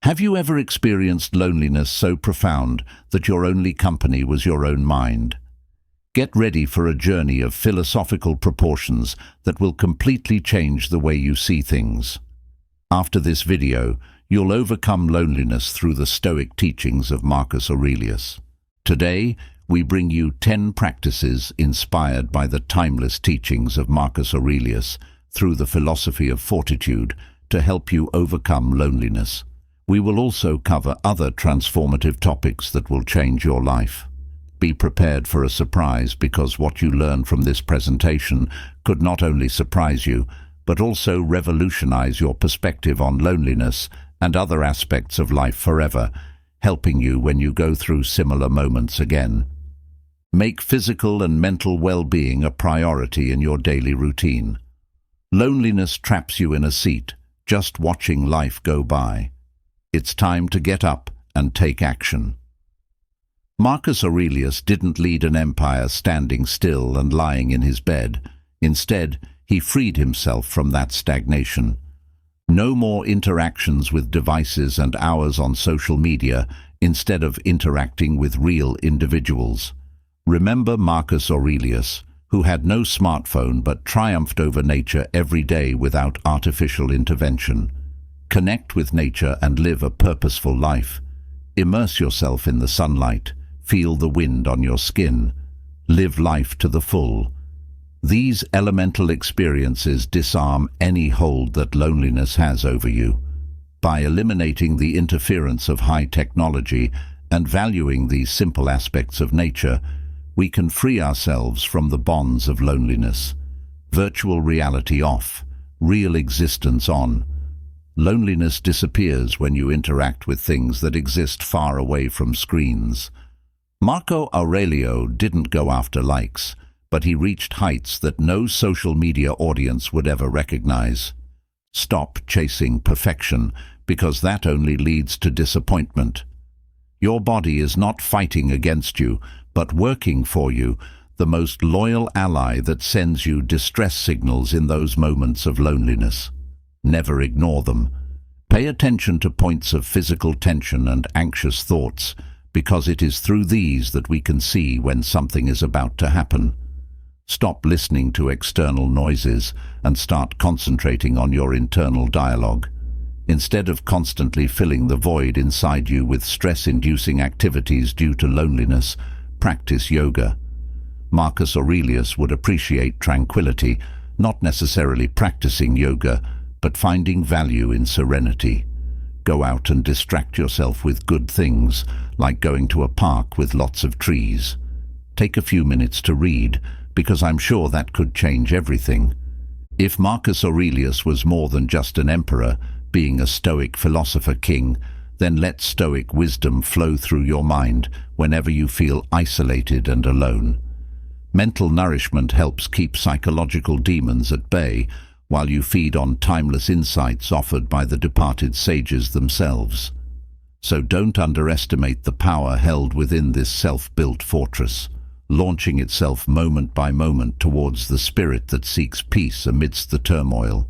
Have you ever experienced loneliness so profound that your only company was your own mind? Get ready for a journey of philosophical proportions that will completely change the way you see things. After this video, you'll overcome loneliness through the Stoic teachings of Marcus Aurelius. Today, we bring you 10 practices inspired by the timeless teachings of Marcus Aurelius through the philosophy of fortitude to help you overcome loneliness. We will also cover other transformative topics that will change your life. Be prepared for a surprise, because what you learn from this presentation could not only surprise you, but also revolutionize your perspective on loneliness and other aspects of life forever, helping you when you go through similar moments again. Make physical and mental well-being a priority in your daily routine. Loneliness traps you in a seat, just watching life go by. It's time to get up and take action. Marcus Aurelius didn't lead an empire standing still and lying in his bed. Instead, he freed himself from that stagnation. No more interactions with devices and hours on social media instead of interacting with real individuals. Remember Marcus Aurelius, who had no smartphone but triumphed over nature every day without artificial intervention. Connect with nature and live a purposeful life. Immerse yourself in the sunlight. Feel the wind on your skin. Live life to the full. These elemental experiences disarm any hold that loneliness has over you. By eliminating the interference of high technology and valuing these simple aspects of nature, we can free ourselves from the bonds of loneliness. Virtual reality off, real existence on. Loneliness disappears when you interact with things that exist far away from screens. Marco Aurelio didn't go after likes, but he reached heights that no social media audience would ever recognize. Stop chasing perfection, because that only leads to disappointment. Your body is not fighting against you, but working for you, the most loyal ally that sends you distress signals in those moments of loneliness. Never ignore them. Pay attention to points of physical tension and anxious thoughts, because it is through these that we can see when something is about to happen. Stop listening to external noises and start concentrating on your internal dialogue. Instead of constantly filling the void inside you with stress-inducing activities due to loneliness, practice yoga. Marcus Aurelius would appreciate tranquility, not necessarily practicing yoga, but finding value in serenity. Go out and distract yourself with good things, like going to a park with lots of trees. Take a few minutes to read, because I'm sure that could change everything. If Marcus Aurelius was more than just an emperor, being a Stoic philosopher king, then let Stoic wisdom flow through your mind whenever you feel isolated and alone. Mental nourishment helps keep psychological demons at bay, while you feed on timeless insights offered by the departed sages themselves. So don't underestimate the power held within this self-built fortress, launching itself moment by moment towards the spirit that seeks peace amidst the turmoil.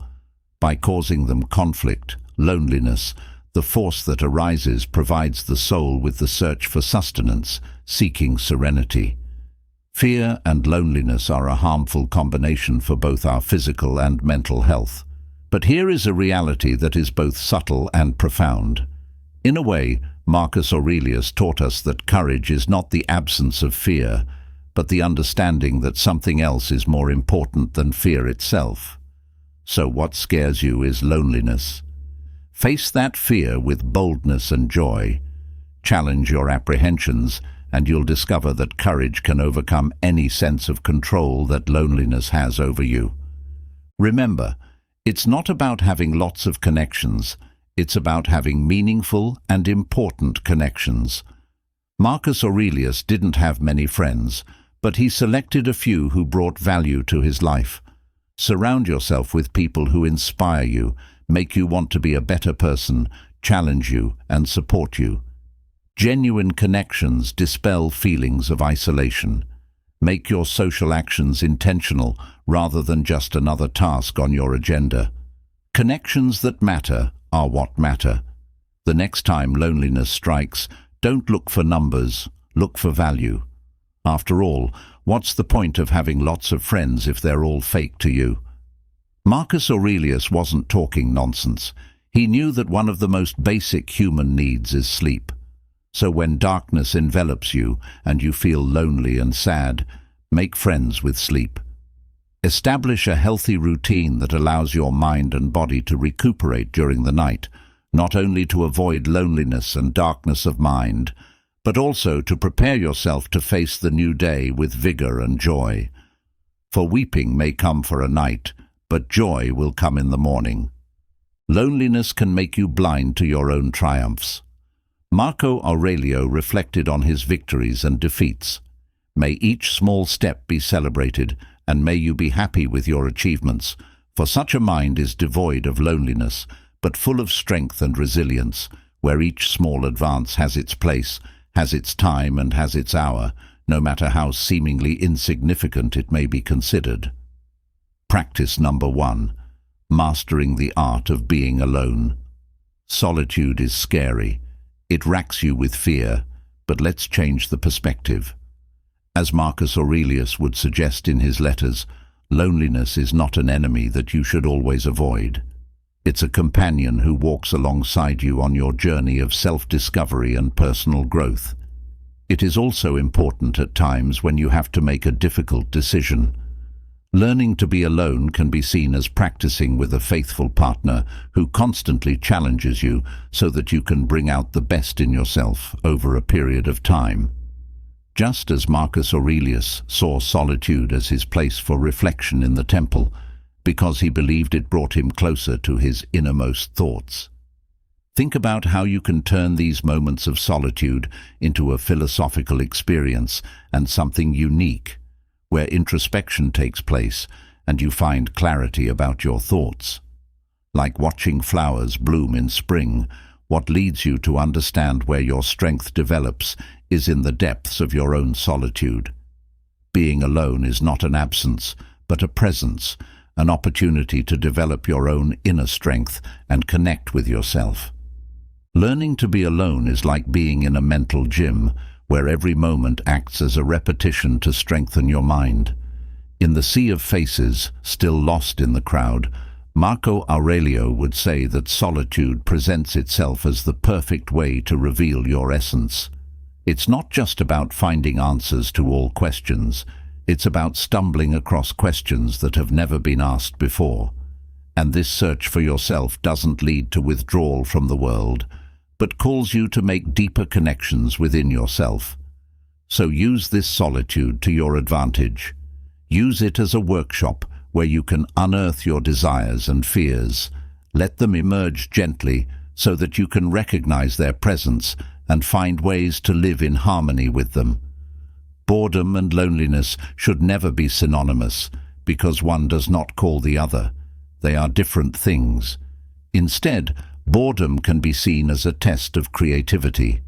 By causing them conflict, loneliness, the force that arises provides the soul with the search for sustenance, seeking serenity. Fear and loneliness are a harmful combination for both our physical and mental health. But here is a reality that is both subtle and profound. In a way, Marcus Aurelius taught us that courage is not the absence of fear, but the understanding that something else is more important than fear itself. So what scares you is loneliness. Face that fear with boldness and joy. Challenge your apprehensions, and you'll discover that courage can overcome any sense of control that loneliness has over you. Remember, it's not about having lots of connections, it's about having meaningful and important connections. Marcus Aurelius didn't have many friends, but he selected a few who brought value to his life. Surround yourself with people who inspire you, make you want to be a better person, challenge you, and support you. Genuine connections dispel feelings of isolation. Make your social actions intentional rather than just another task on your agenda. Connections that matter are what matter. The next time loneliness strikes, don't look for numbers, look for value. After all, what's the point of having lots of friends if they're all fake to you? Marcus Aurelius wasn't talking nonsense. He knew that one of the most basic human needs is sleep. So when darkness envelops you and you feel lonely and sad, make friends with sleep. Establish a healthy routine that allows your mind and body to recuperate during the night, not only to avoid loneliness and darkness of mind, but also to prepare yourself to face the new day with vigor and joy. For weeping may come for a night, but joy will come in the morning. Loneliness can make you blind to your own triumphs. Marco Aurelio reflected on his victories and defeats. May each small step be celebrated, and may you be happy with your achievements, for such a mind is devoid of loneliness, but full of strength and resilience, where each small advance has its place, has its time and has its hour, no matter how seemingly insignificant it may be considered. Practice number 1. Mastering the art of being alone. Solitude is scary. It racks you with fear, but let's change the perspective. As Marcus Aurelius would suggest in his letters, loneliness is not an enemy that you should always avoid. It's a companion who walks alongside you on your journey of self-discovery and personal growth. It is also important at times when you have to make a difficult decision. Learning to be alone can be seen as practicing with a faithful partner who constantly challenges you so that you can bring out the best in yourself over a period of time. Just as Marcus Aurelius saw solitude as his place for reflection in the temple, because he believed it brought him closer to his innermost thoughts. Think about how you can turn these moments of solitude into a philosophical experience and something unique, where introspection takes place and you find clarity about your thoughts. Like watching flowers bloom in spring, what leads you to understand where your strength develops is in the depths of your own solitude. Being alone is not an absence, but a presence, an opportunity to develop your own inner strength and connect with yourself. Learning to be alone is like being in a mental gym, where every moment acts as a repetition to strengthen your mind. In the sea of faces, still lost in the crowd, Marco Aurelio would say that solitude presents itself as the perfect way to reveal your essence. It's not just about finding answers to all questions. It's about stumbling across questions that have never been asked before. And this search for yourself doesn't lead to withdrawal from the world, but calls you to make deeper connections within yourself. So use this solitude to your advantage. Use it as a workshop where you can unearth your desires and fears. Let them emerge gently so that you can recognize their presence and find ways to live in harmony with them. Boredom and loneliness should never be synonymous, because one does not call the other. They are different things. Instead, boredom can be seen as a test of creativity.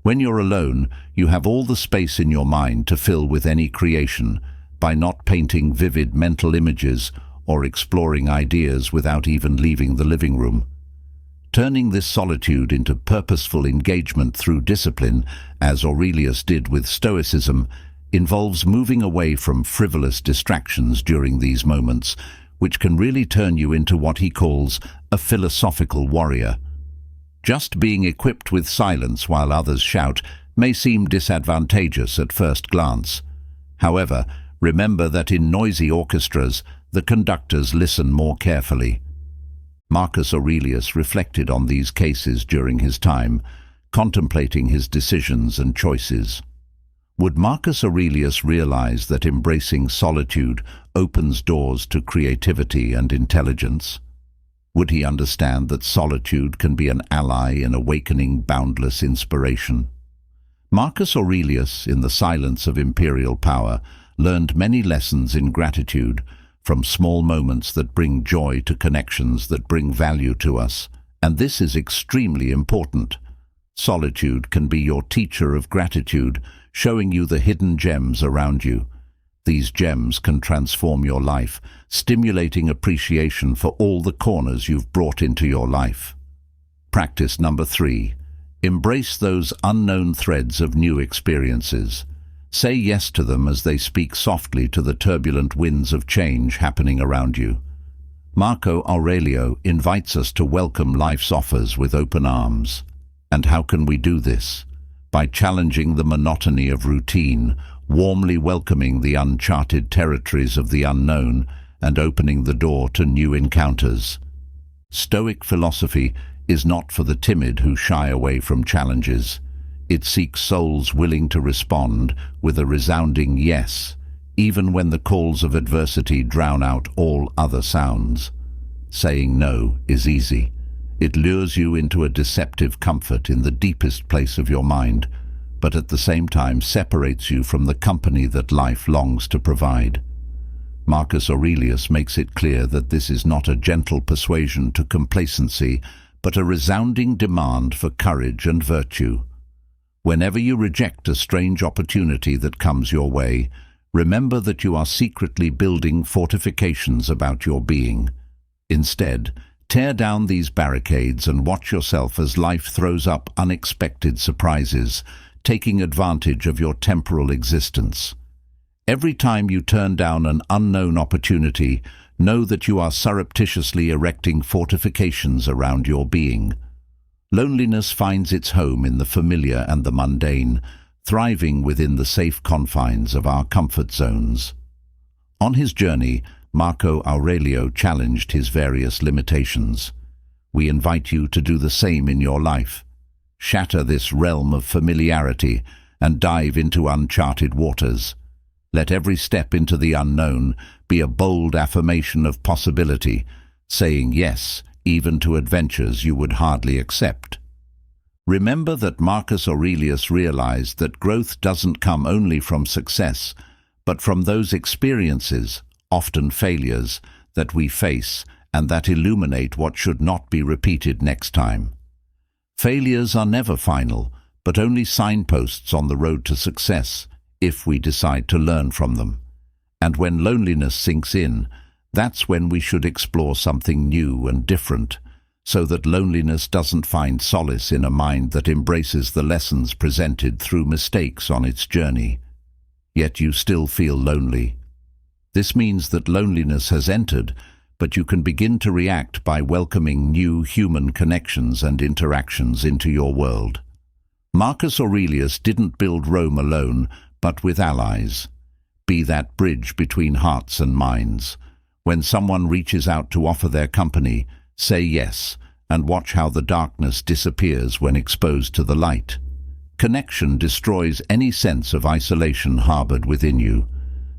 When you're alone, you have all the space in your mind to fill with any creation, by not painting vivid mental images or exploring ideas without even leaving the living room. Turning this solitude into purposeful engagement through discipline, as Aurelius did with Stoicism, involves moving away from frivolous distractions during these moments, which can really turn you into what he calls a philosophical warrior. Just being equipped with silence while others shout may seem disadvantageous at first glance. However, remember that in noisy orchestras, the conductors listen more carefully. Marcus Aurelius reflected on these cases during his time, contemplating his decisions and choices. Would Marcus Aurelius realize that embracing solitude opens doors to creativity and intelligence? Would he understand that solitude can be an ally in awakening boundless inspiration? Marcus Aurelius, in the silence of imperial power, learned many lessons in gratitude, from small moments that bring joy to connections that bring value to us. And this is extremely important. Solitude can be your teacher of gratitude, showing you the hidden gems around you. These gems can transform your life, stimulating appreciation for all the corners you've brought into your life. Practice number 3. Embrace those unknown threads of new experiences. Say yes to them as they speak softly to the turbulent winds of change happening around you. Marco Aurelio invites us to welcome life's offers with open arms. And how can we do this? By challenging the monotony of routine, warmly welcoming the uncharted territories of the unknown, and opening the door to new encounters. Stoic philosophy is not for the timid who shy away from challenges. It seeks souls willing to respond with a resounding yes, even when the calls of adversity drown out all other sounds. Saying no is easy. It lures you into a deceptive comfort in the deepest place of your mind, but at the same time separates you from the company that life longs to provide. Marcus Aurelius makes it clear that this is not a gentle persuasion to complacency, but a resounding demand for courage and virtue. Whenever you reject a strange opportunity that comes your way, remember that you are secretly building fortifications about your being. Instead, tear down these barricades and watch yourself as life throws up unexpected surprises, taking advantage of your temporal existence. Every time you turn down an unknown opportunity, know that you are surreptitiously erecting fortifications around your being. Loneliness finds its home in the familiar and the mundane, thriving within the safe confines of our comfort zones. On his journey, Marco Aurelio challenged his various limitations. We invite you to do the same in your life. Shatter this realm of familiarity and dive into uncharted waters. Let every step into the unknown be a bold affirmation of possibility, saying yes even to adventures you would hardly accept. Remember that Marcus Aurelius realized that growth doesn't come only from success, but from those experiences, often failures, that we face and that illuminate what should not be repeated next time. Failures are never final, but only signposts on the road to success, if we decide to learn from them. And when loneliness sinks in, that's when we should explore something new and different, so that loneliness doesn't find solace in a mind that embraces the lessons presented through mistakes on its journey. Yet you still feel lonely. This means that loneliness has entered, but you can begin to react by welcoming new human connections and interactions into your world. Marcus Aurelius didn't build Rome alone, but with allies. Be that bridge between hearts and minds. When someone reaches out to offer their company, say yes, and watch how the darkness disappears when exposed to the light. Connection destroys any sense of isolation harbored within you.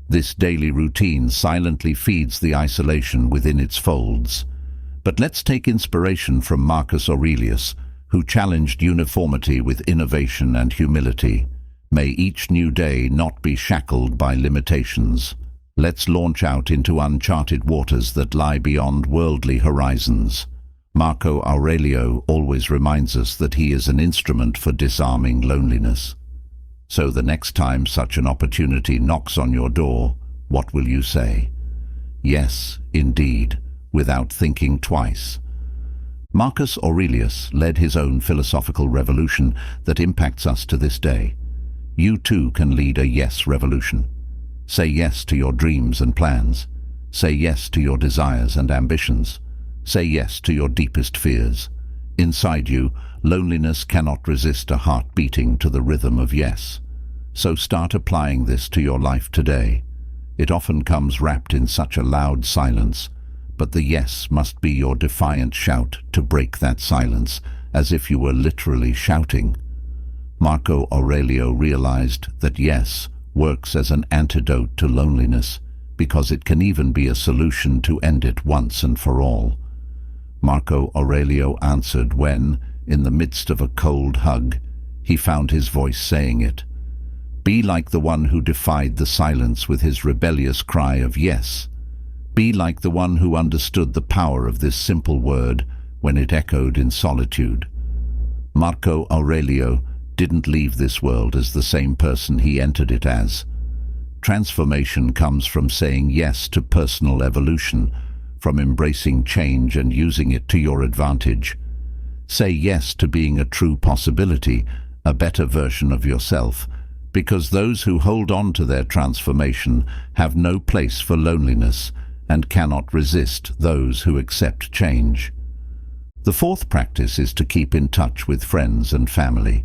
This daily routine silently feeds the isolation within its folds. But let's take inspiration from Marcus Aurelius, who challenged uniformity with innovation and humility. May each new day not be shackled by limitations. Let's launch out into uncharted waters that lie beyond worldly horizons. Marco Aurelio always reminds us that he is an instrument for disarming loneliness. So the next time such an opportunity knocks on your door, what will you say? Yes, indeed, without thinking twice. Marcus Aurelius led his own philosophical revolution that impacts us to this day. You too can lead a yes revolution. Say yes to your dreams and plans. Say yes to your desires and ambitions. Say yes to your deepest fears. Inside you, loneliness cannot resist a heart beating to the rhythm of yes. So start applying this to your life today. It often comes wrapped in such a loud silence, but the yes must be your defiant shout to break that silence, as if you were literally shouting. Marco Aurelio realized that yes works as an antidote to loneliness, because it can even be a solution to end it once and for all. Marco Aurelio answered when, in the midst of a cold hug, he found his voice saying it. Be like the one who defied the silence with his rebellious cry of yes. Be like the one who understood the power of this simple word when it echoed in solitude. Marco Aurelio didn't leave this world as the same person he entered it as. Transformation comes from saying yes to personal evolution, from embracing change and using it to your advantage. Say yes to being a true possibility, a better version of yourself, because those who hold on to their transformation have no place for loneliness and cannot resist those who accept change. The fourth practice is to keep in touch with friends and family.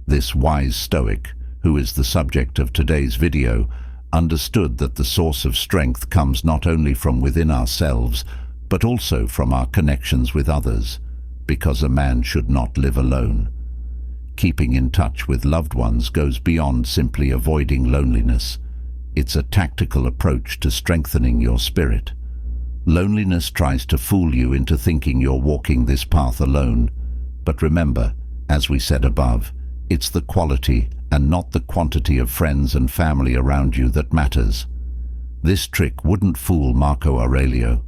This wise Stoic, who is the subject of today's video, understood that the source of strength comes not only from within ourselves, but also from our connections with others, because a man should not live alone. Keeping in touch with loved ones goes beyond simply avoiding loneliness. It's a tactical approach to strengthening your spirit. Loneliness tries to fool you into thinking you're walking this path alone. But remember, as we said above, it's the quality and not the quantity of friends and family around you that matters. This trick wouldn't fool Marco Aurelio.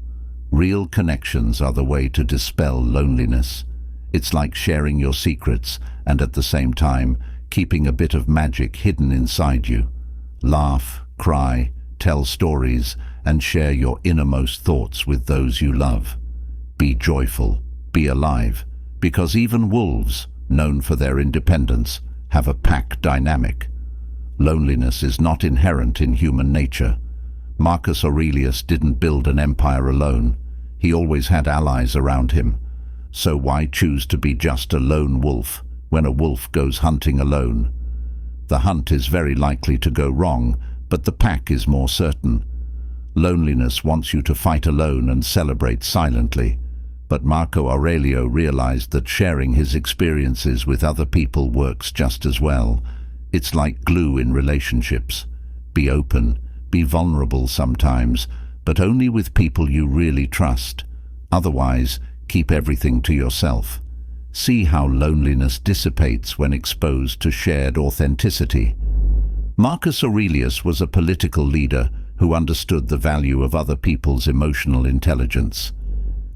Real connections are the way to dispel loneliness. It's like sharing your secrets and at the same time keeping a bit of magic hidden inside you. Laugh, cry, tell stories, and share your innermost thoughts with those you love. Be joyful, be alive, because even wolves, known for their independence, have a pack dynamic. Loneliness is not inherent in human nature. Marcus Aurelius didn't build an empire alone. He always had allies around him. So why choose to be just a lone wolf when a wolf goes hunting alone? The hunt is very likely to go wrong, but the pack is more certain. Loneliness wants you to fight alone and celebrate silently. But Marco Aurelio realized that sharing his experiences with other people works just as well. It's like glue in relationships. Be open, be vulnerable sometimes, but only with people you really trust. Otherwise, keep everything to yourself. See how loneliness dissipates when exposed to shared authenticity. Marcus Aurelius was a political leader who understood the value of other people's emotional intelligence.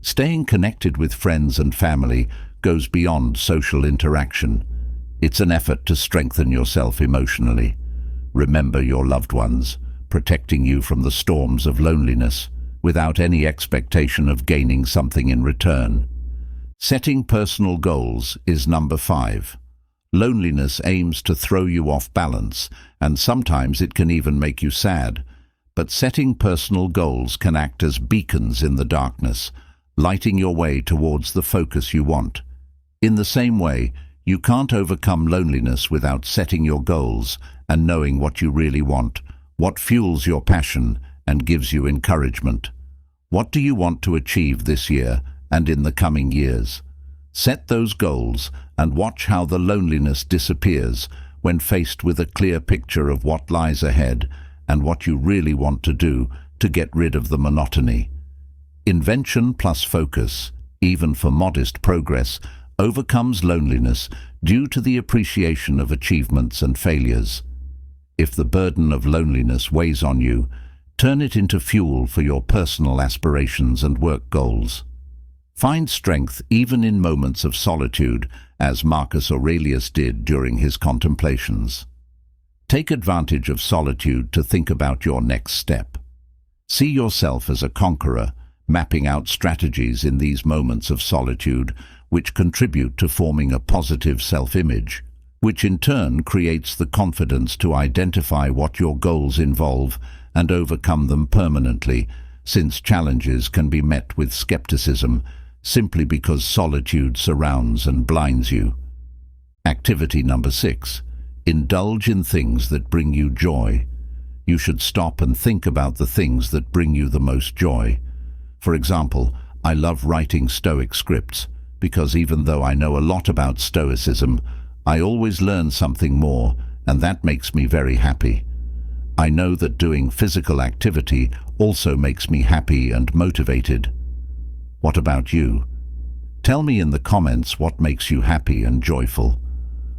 Staying connected with friends and family goes beyond social interaction. It's an effort to strengthen yourself emotionally. Remember your loved ones, protecting you from the storms of loneliness, without any expectation of gaining something in return. Setting personal goals is number 5. Loneliness aims to throw you off balance, and sometimes it can even make you sad. But setting personal goals can act as beacons in the darkness, lighting your way towards the focus you want. In the same way, you can't overcome loneliness without setting your goals and knowing what you really want, what fuels your passion and gives you encouragement. What do you want to achieve this year and in the coming years? Set those goals and watch how the loneliness disappears when faced with a clear picture of what lies ahead and what you really want to do to get rid of the monotony. Invention plus focus, even for modest progress, overcomes loneliness due to the appreciation of achievements and failures. If the burden of loneliness weighs on you, turn it into fuel for your personal aspirations and work goals. Find strength even in moments of solitude, as Marcus Aurelius did during his contemplations. Take advantage of solitude to think about your next step. See yourself as a conqueror, mapping out strategies in these moments of solitude which contribute to forming a positive self-image, which in turn creates the confidence to identify what your goals involve and overcome them permanently, since challenges can be met with skepticism simply because solitude surrounds and blinds you. Activity number 6. Indulge in things that bring you joy. You should stop and think about the things that bring you the most joy. For example, I love writing Stoic scripts because even though I know a lot about Stoicism, I always learn something more, and that makes me very happy. I know that doing physical activity also makes me happy and motivated. What about you? Tell me in the comments what makes you happy and joyful.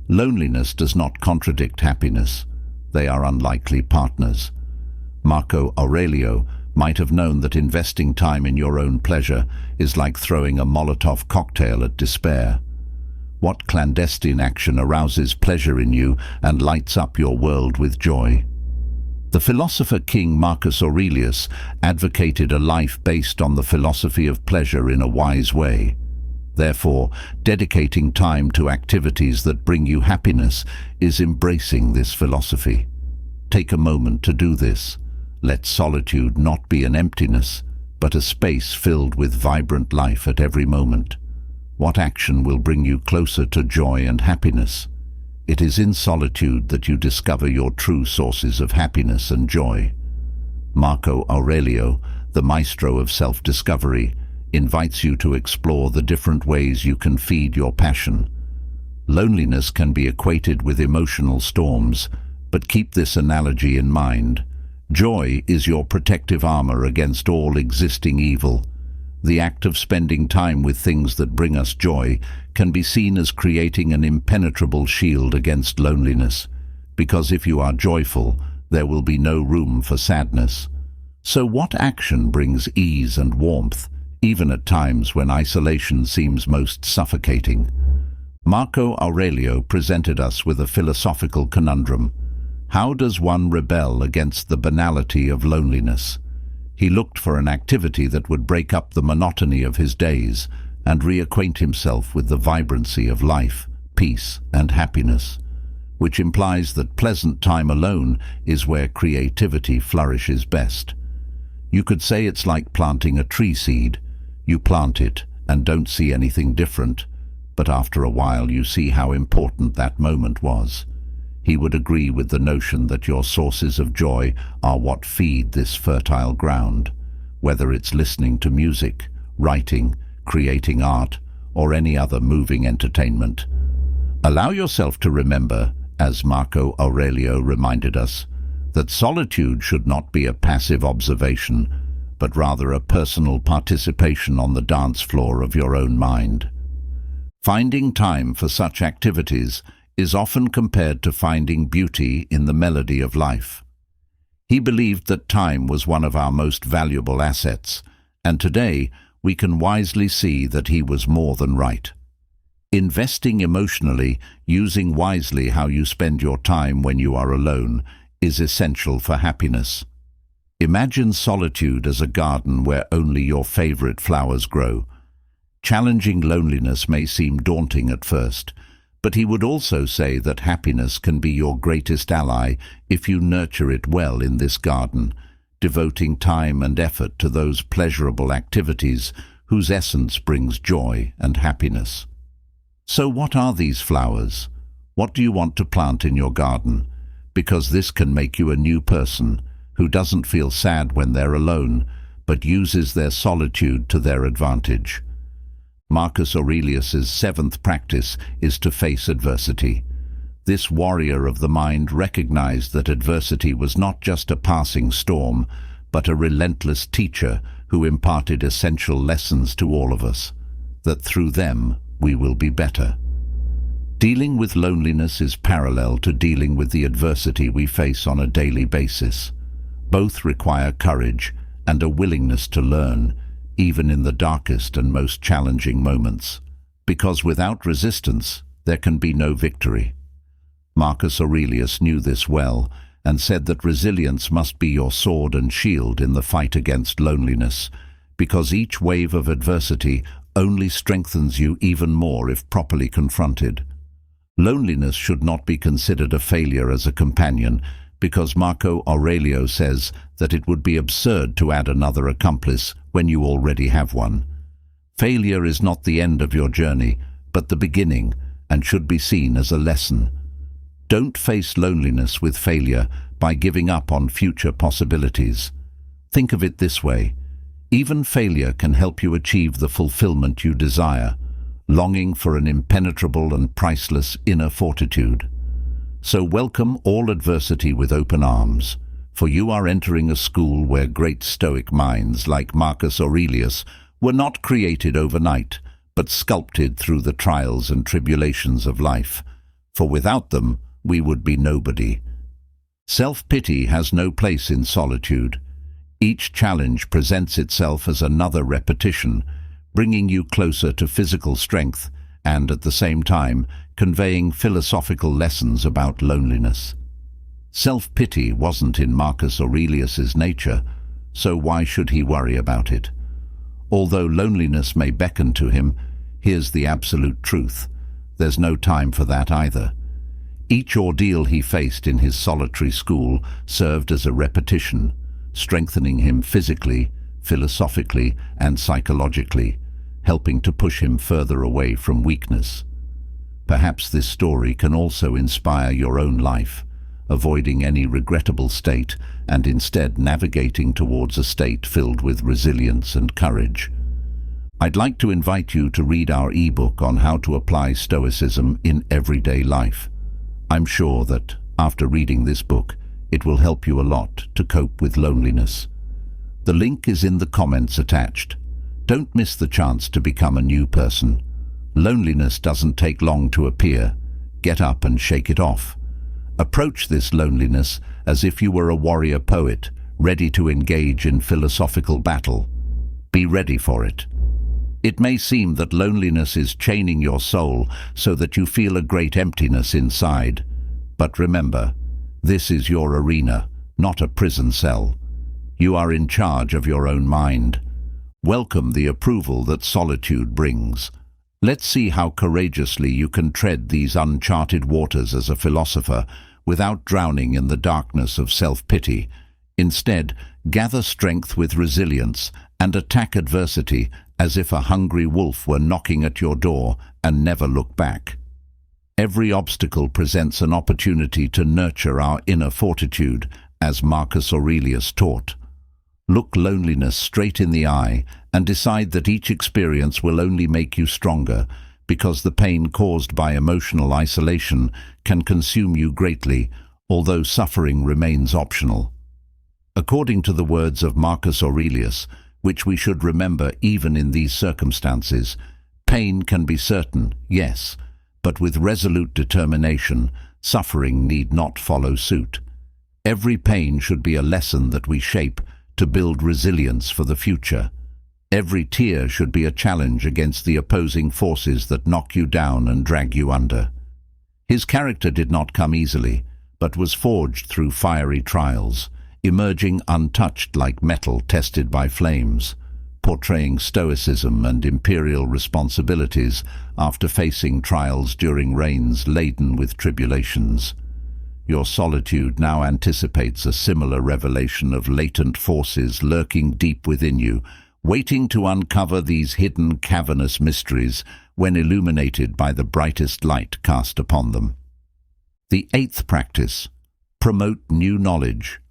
Loneliness does not contradict happiness. They are unlikely partners. Marco Aurelio might have known that investing time in your own pleasure is like throwing a Molotov cocktail at despair. What clandestine action arouses pleasure in you and lights up your world with joy? The philosopher King Marcus Aurelius advocated a life based on the philosophy of pleasure in a wise way. Therefore, dedicating time to activities that bring you happiness is embracing this philosophy. Take a moment to do this. Let solitude not be an emptiness, but a space filled with vibrant life at every moment. What action will bring you closer to joy and happiness? It is in solitude that you discover your true sources of happiness and joy. Marco Aurelio, the maestro of self-discovery, invites you to explore the different ways you can feed your passion. Loneliness can be equated with emotional storms, but keep this analogy in mind. Joy is your protective armor against all existing evil. The act of spending time with things that bring us joy can be seen as creating an impenetrable shield against loneliness, because if you are joyful, there will be no room for sadness. So what action brings ease and warmth, even at times when isolation seems most suffocating? Marco Aurelio presented us with a philosophical conundrum. How does one rebel against the banality of loneliness? He looked for an activity that would break up the monotony of his days and reacquaint himself with the vibrancy of life, peace, and happiness, which implies that pleasant time alone is where creativity flourishes best. You could say it's like planting a tree seed. You plant it and don't see anything different, but after a while you see how important that moment was. He would agree with the notion that your sources of joy are what feed this fertile ground, whether it's listening to music, writing, creating art, or any other moving entertainment. Allow yourself to remember, as Marco Aurelio reminded us, that solitude should not be a passive observation, but rather a personal participation on the dance floor of your own mind. Finding time for such activities is often compared to finding beauty in the melody of life. He believed that time was one of our most valuable assets, and today we can wisely see that he was more than right. Investing emotionally, using wisely how you spend your time when you are alone, is essential for happiness. Imagine solitude as a garden where only your favorite flowers grow. Challenging loneliness may seem daunting at first, but he would also say that happiness can be your greatest ally if you nurture it well in this garden, devoting time and effort to those pleasurable activities whose essence brings joy and happiness. So what are these flowers? What do you want to plant in your garden? Because this can make you a new person who doesn't feel sad when they're alone, but uses their solitude to their advantage. Marcus Aurelius's seventh practice is to face adversity. This warrior of the mind recognized that adversity was not just a passing storm, but a relentless teacher who imparted essential lessons to all of us, that through them we will be better. Dealing with loneliness is parallel to dealing with the adversity we face on a daily basis. Both require courage and a willingness to learn, even in the darkest and most challenging moments, because without resistance there can be no victory. Marcus Aurelius knew this well and said that resilience must be your sword and shield in the fight against loneliness, because each wave of adversity only strengthens you even more if properly confronted. Loneliness should not be considered a failure as a companion, because Marco Aurelio says that it would be absurd to add another accomplice when you already have one. Failure is not the end of your journey, but the beginning, and should be seen as a lesson. Don't face loneliness with failure by giving up on future possibilities. Think of it this way: even failure can help you achieve the fulfillment you desire, longing for an impenetrable and priceless inner fortitude. So welcome all adversity with open arms, for you are entering a school where great Stoic minds like Marcus Aurelius were not created overnight, but sculpted through the trials and tribulations of life, for without them we would be nobody. Self-pity has no place in solitude. Each challenge presents itself as another repetition, bringing you closer to physical strength and, at the same time, conveying philosophical lessons about loneliness. Self-pity wasn't in Marcus Aurelius's nature, so why should he worry about it? Although loneliness may beckon to him, Here's the absolute truth. There's no time for that either. Each ordeal he faced in his solitary school served as a repetition, strengthening him physically, philosophically, and psychologically, helping to push him further away from weakness. Perhaps this story can also inspire your own life, avoiding any regrettable state and instead navigating towards a state filled with resilience and courage. I'd like to invite you to read our ebook on how to apply Stoicism in everyday life. I'm sure that, after reading this book, it will help you a lot to cope with loneliness. The link is in the comments attached. Don't miss the chance to become a new person. Loneliness doesn't take long to appear. Get up and shake it off. Approach this loneliness as if you were a warrior poet, ready to engage in philosophical battle. Be ready for it. It may seem that loneliness is chaining your soul so that you feel a great emptiness inside. But remember, this is your arena, not a prison cell. You are in charge of your own mind. Welcome the approval that solitude brings. Let's see how courageously you can tread these uncharted waters as a philosopher without drowning in the darkness of self-pity. Instead, gather strength with resilience and attack adversity as if a hungry wolf were knocking at your door, and never look back. Every obstacle presents an opportunity to nurture our inner fortitude, as Marcus Aurelius taught. Look loneliness straight in the eye and decide that each experience will only make you stronger, because the pain caused by emotional isolation can consume you greatly, although suffering remains optional. According to the words of Marcus Aurelius, which we should remember even in these circumstances, pain can be certain, yes, but with resolute determination, suffering need not follow suit. Every pain should be a lesson that we shape to build resilience for the future. Every tear should be a challenge against the opposing forces that knock you down and drag you under. His character did not come easily, but was forged through fiery trials, emerging untouched like metal tested by flames, portraying stoicism and imperial responsibilities after facing trials during reigns laden with tribulations. Your solitude now anticipates a similar revelation of latent forces lurking deep within you, waiting to uncover these hidden cavernous mysteries when illuminated by the brightest light cast upon them. The 8th practice: promote new knowledge.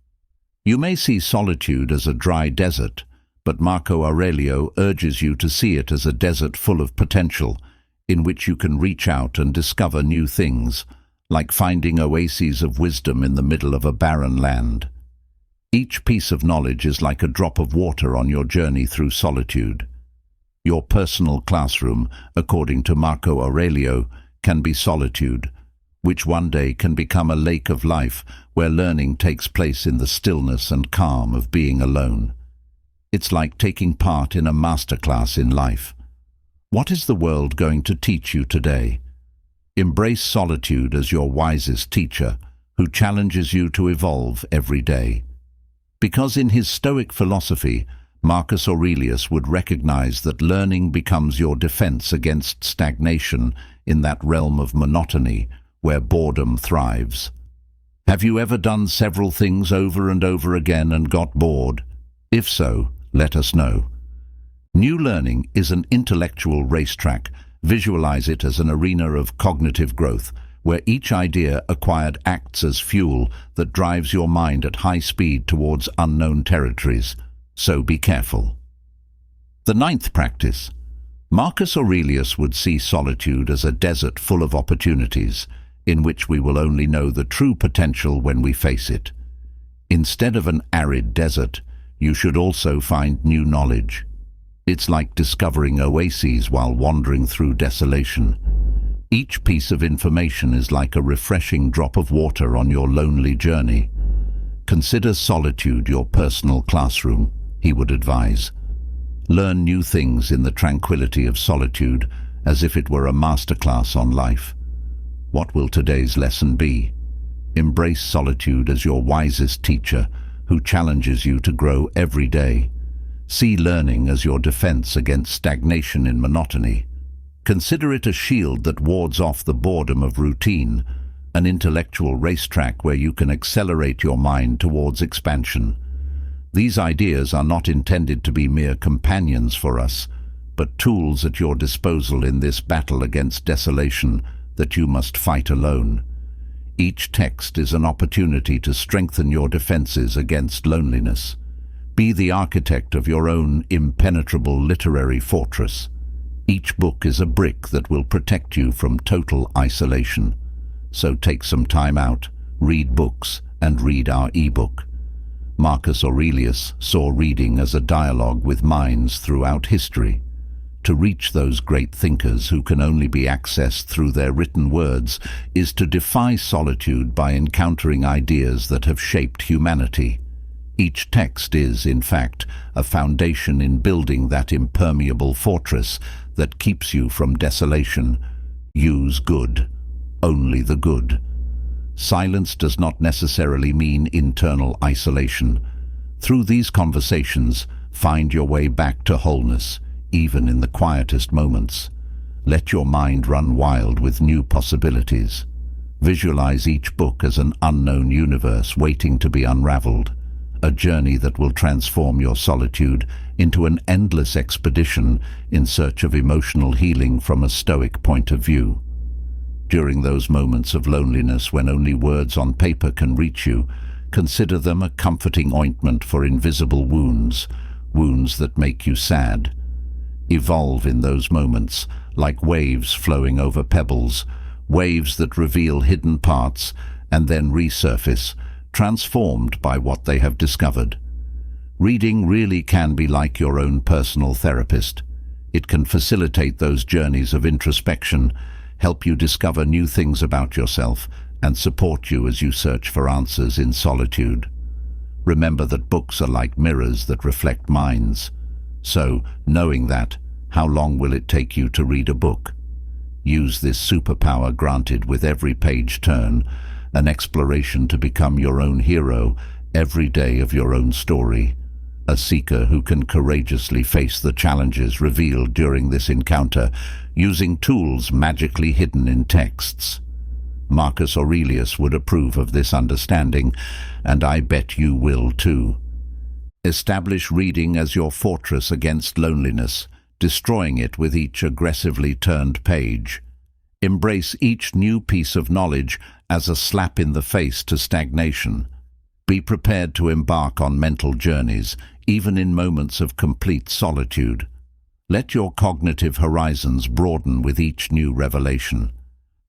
You may see solitude as a dry desert, but Marco Aurelio urges you to see it as a desert full of potential, in which you can reach out and discover new things, like finding oases of wisdom in the middle of a barren land. Each piece of knowledge is like a drop of water on your journey through solitude. Your personal classroom, according to Marco Aurelio, can be solitude, which one day can become a lake of life where learning takes place in the stillness and calm of being alone. It's like taking part in a masterclass in life. What is the world going to teach you today? Embrace solitude as your wisest teacher, who challenges you to evolve every day. Because in his Stoic philosophy, Marcus Aurelius would recognize that learning becomes your defense against stagnation in that realm of monotony where boredom thrives. Have you ever done several things over and over again and got bored? If so, let us know. New learning is an intellectual racetrack. Visualize it as an arena of cognitive growth, where each idea acquired acts as fuel that drives your mind at high speed towards unknown territories. So be careful. The 9th practice. Marcus Aurelius would see solitude as a desert full of opportunities, in which we will only know the true potential when we face it. Instead of an arid desert, you should also find new knowledge. It's like discovering oases while wandering through desolation. Each piece of information is like a refreshing drop of water on your lonely journey. Consider solitude your personal classroom, he would advise. Learn new things in the tranquility of solitude, as if it were a masterclass on life. What will today's lesson be? Embrace solitude as your wisest teacher, who challenges you to grow every day. See learning as your defense against stagnation in monotony. Consider it a shield that wards off the boredom of routine, an intellectual racetrack where you can accelerate your mind towards expansion. These ideas are not intended to be mere companions for us, but tools at your disposal in this battle against desolation that you must fight alone. Each text is an opportunity to strengthen your defenses against loneliness. Be the architect of your own impenetrable literary fortress. Each book is a brick that will protect you from total isolation. So take some time out, read books, and read our eBook. Marcus Aurelius saw reading as a dialogue with minds throughout history. To reach those great thinkers who can only be accessed through their written words is to defy solitude by encountering ideas that have shaped humanity. Each text is, in fact, a foundation in building that impermeable fortress that keeps you from desolation. Use good, only the good. Silence does not necessarily mean internal isolation. Through these conversations, find your way back to wholeness, even in the quietest moments. Let your mind run wild with new possibilities. Visualize each book as an unknown universe waiting to be unraveled, a journey that will transform your solitude into an endless expedition in search of emotional healing from a Stoic point of view. During those moments of loneliness when only words on paper can reach you, consider them a comforting ointment for invisible wounds, wounds that make you sad. Evolve in those moments, like waves flowing over pebbles, waves that reveal hidden parts and then resurface, transformed by what they have discovered. Reading really can be like your own personal therapist. It can facilitate those journeys of introspection, help you discover new things about yourself, and support you as you search for answers in solitude. Remember that books are like mirrors that reflect minds. So, knowing that, how long will it take you to read a book? Use this superpower granted with every page turn, an exploration to become your own hero every day of your own story, a seeker who can courageously face the challenges revealed during this encounter, using tools magically hidden in texts. Marcus Aurelius would approve of this understanding, and I bet you will too. Establish reading as your fortress against loneliness, destroying it with each aggressively turned page. Embrace each new piece of knowledge as a slap in the face to stagnation. Be prepared to embark on mental journeys, even in moments of complete solitude. Let your cognitive horizons broaden with each new revelation.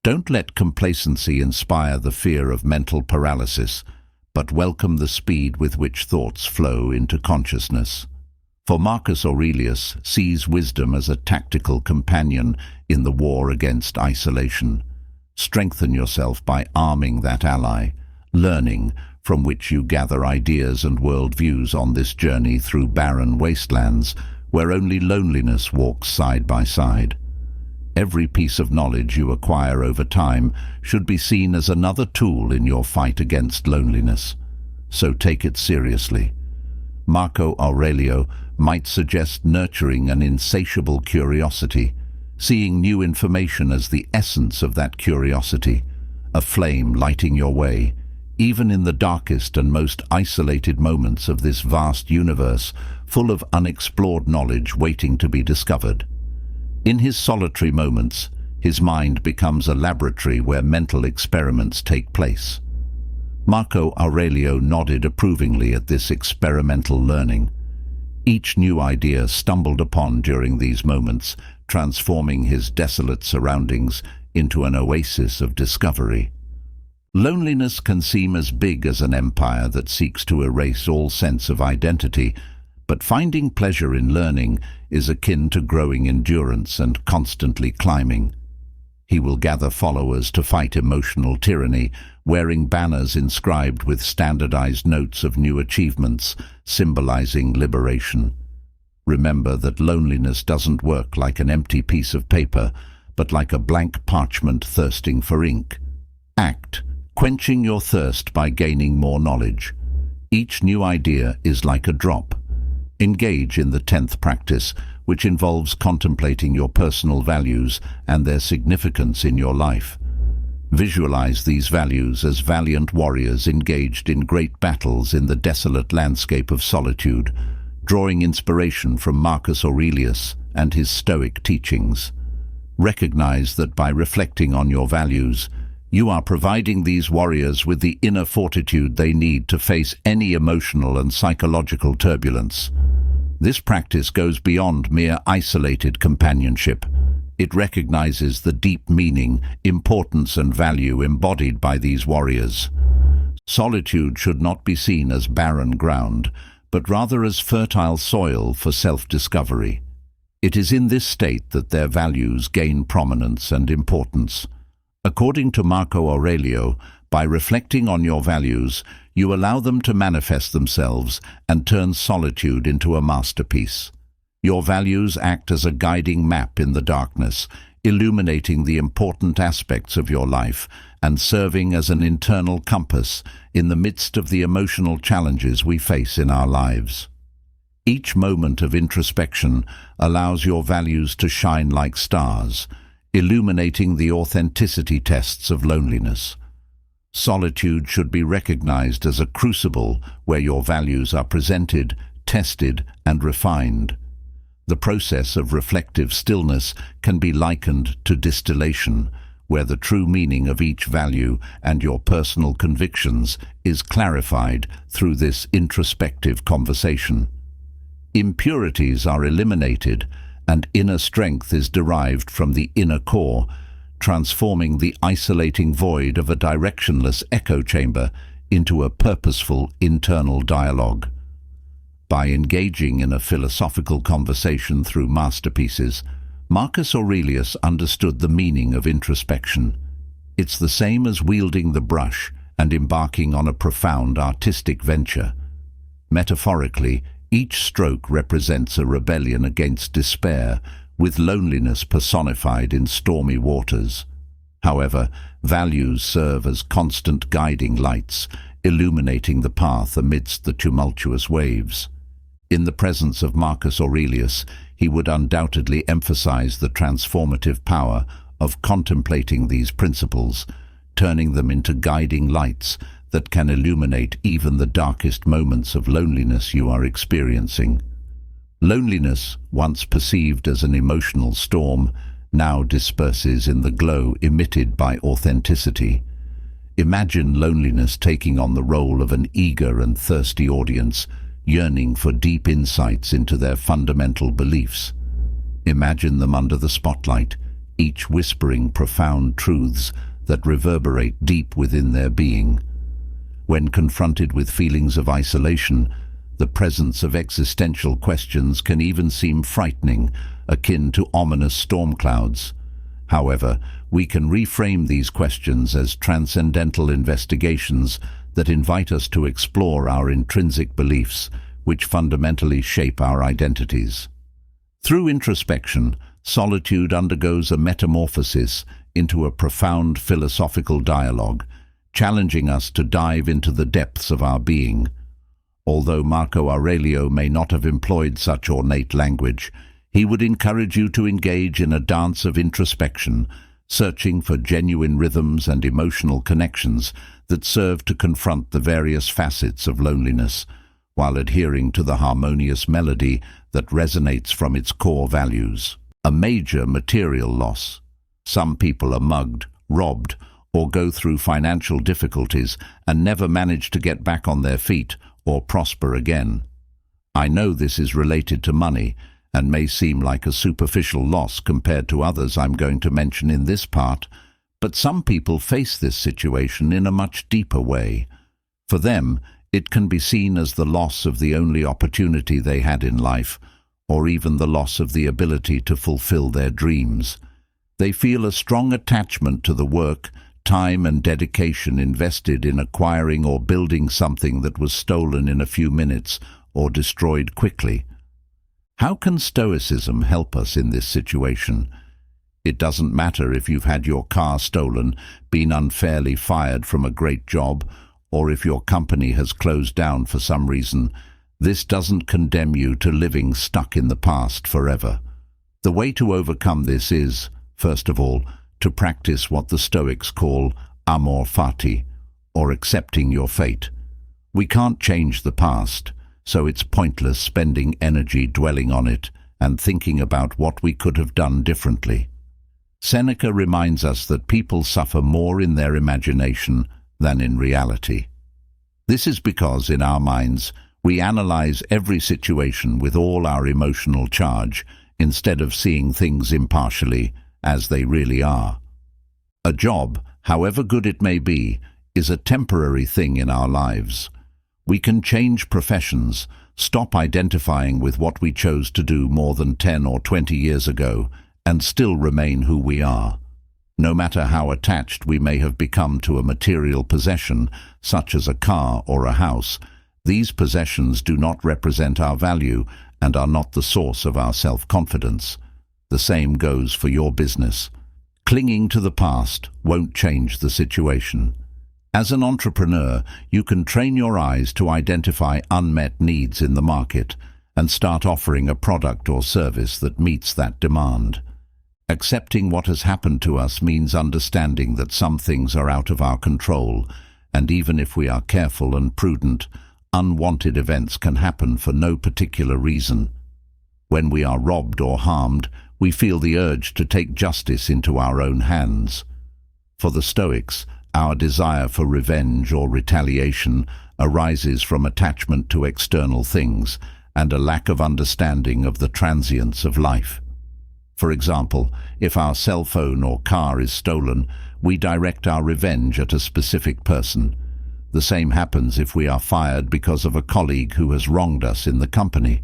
Don't let complacency inspire the fear of mental paralysis, but welcome the speed with which thoughts flow into consciousness. For Marcus Aurelius sees wisdom as a tactical companion in the war against isolation. Strengthen yourself by arming that ally, learning, from which you gather ideas and worldviews on this journey through barren wastelands where only loneliness walks side by side. Every piece of knowledge you acquire over time should be seen as another tool in your fight against loneliness. So take it seriously. Marco Aurelio might suggest nurturing an insatiable curiosity, seeing new information as the essence of that curiosity, a flame lighting your way, even in the darkest and most isolated moments of this vast universe, full of unexplored knowledge waiting to be discovered. In his solitary moments, his mind becomes a laboratory where mental experiments take place. Marco Aurelio nodded approvingly at this experimental learning. Each new idea stumbled upon during these moments, transforming his desolate surroundings into an oasis of discovery. Loneliness can seem as big as an empire that seeks to erase all sense of identity, but finding pleasure in learning is akin to growing endurance and constantly climbing. He will gather followers to fight emotional tyranny, wearing banners inscribed with standardized notes of new achievements, symbolizing liberation. Remember that loneliness doesn't work like an empty piece of paper, but like a blank parchment thirsting for ink. Act, quenching your thirst by gaining more knowledge. Each new idea is like a drop. Engage in the 10th practice, which involves contemplating your personal values and their significance in your life. Visualize these values as valiant warriors engaged in great battles in the desolate landscape of solitude, drawing inspiration from Marcus Aurelius and his Stoic teachings. Recognize that by reflecting on your values, you are providing these warriors with the inner fortitude they need to face any emotional and psychological turbulence. This practice goes beyond mere isolated companionship. It recognizes the deep meaning, importance and value embodied by these warriors. Solitude should not be seen as barren ground, but rather as fertile soil for self-discovery. It is in this state that their values gain prominence and importance. According to Marco Aurelio, by reflecting on your values, you allow them to manifest themselves and turn solitude into a masterpiece. Your values act as a guiding map in the darkness, illuminating the important aspects of your life and serving as an internal compass in the midst of the emotional challenges we face in our lives. Each moment of introspection allows your values to shine like stars, illuminating the authenticity tests of loneliness. Solitude should be recognized as a crucible where your values are presented, tested, and refined. The process of reflective stillness can be likened to distillation, where the true meaning of each value and your personal convictions is clarified through this introspective conversation. Impurities are eliminated, and inner strength is derived from the inner core, transforming the isolating void of a directionless echo chamber into a purposeful internal dialogue. By engaging in a philosophical conversation through masterpieces, Marcus Aurelius understood the meaning of introspection. It's the same as wielding the brush and embarking on a profound artistic venture. Metaphorically, each stroke represents a rebellion against despair, with loneliness personified in stormy waters. However, values serve as constant guiding lights, illuminating the path amidst the tumultuous waves. In the presence of Marcus Aurelius, he would undoubtedly emphasize the transformative power of contemplating these principles, turning them into guiding lights that can illuminate even the darkest moments of loneliness you are experiencing. Loneliness, once perceived as an emotional storm, now disperses in the glow emitted by authenticity. Imagine loneliness taking on the role of an eager and thirsty audience, yearning for deep insights into their fundamental beliefs. Imagine them under the spotlight, each whispering profound truths that reverberate deep within their being. When confronted with feelings of isolation, the presence of existential questions can even seem frightening, akin to ominous storm clouds. However, we can reframe these questions as transcendental investigations that invite us to explore our intrinsic beliefs, which fundamentally shape our identities. Through introspection, solitude undergoes a metamorphosis into a profound philosophical dialogue, challenging us to dive into the depths of our being. Although Marco Aurelio may not have employed such ornate language, he would encourage you to engage in a dance of introspection, searching for genuine rhythms and emotional connections that serve to confront the various facets of loneliness, while adhering to the harmonious melody that resonates from its core values. A major material loss. Some people are mugged, robbed, or go through financial difficulties and never manage to get back on their feet or prosper again. I know this is related to money and may seem like a superficial loss compared to others I'm going to mention in this part, but some people face this situation in a much deeper way. For them, it can be seen as the loss of the only opportunity they had in life, or even the loss of the ability to fulfill their dreams. They feel a strong attachment to the work, time and dedication invested in acquiring or building something that was stolen in a few minutes or destroyed quickly. How can Stoicism help us in this situation? It doesn't matter if you've had your car stolen, been unfairly fired from a great job, or if your company has closed down for some reason. This doesn't condemn you to living stuck in the past forever. The way to overcome this is, first of all, to practice what the Stoics call amor fati, or accepting your fate. We can't change the past, so it's pointless spending energy dwelling on it and thinking about what we could have done differently. Seneca reminds us that people suffer more in their imagination than in reality. This is because, in our minds, we analyze every situation with all our emotional charge instead of seeing things impartially as they really are. A job, however good it may be, is a temporary thing in our lives. We can change professions, stop identifying with what we chose to do more than 10 or 20 years ago, and still remain who we are. No matter how attached we may have become to a material possession, such as a car or a house, these possessions do not represent our value and are not the source of our self-confidence. The same goes for your business. Clinging to the past won't change the situation. As an entrepreneur, you can train your eyes to identify unmet needs in the market and start offering a product or service that meets that demand. Accepting what has happened to us means understanding that some things are out of our control, and even if we are careful and prudent, unwanted events can happen for no particular reason. When we are robbed or harmed, we feel the urge to take justice into our own hands. For the Stoics, our desire for revenge or retaliation arises from attachment to external things and a lack of understanding of the transience of life. For example, if our cell phone or car is stolen, we direct our revenge at a specific person. The same happens if we are fired because of a colleague who has wronged us in the company.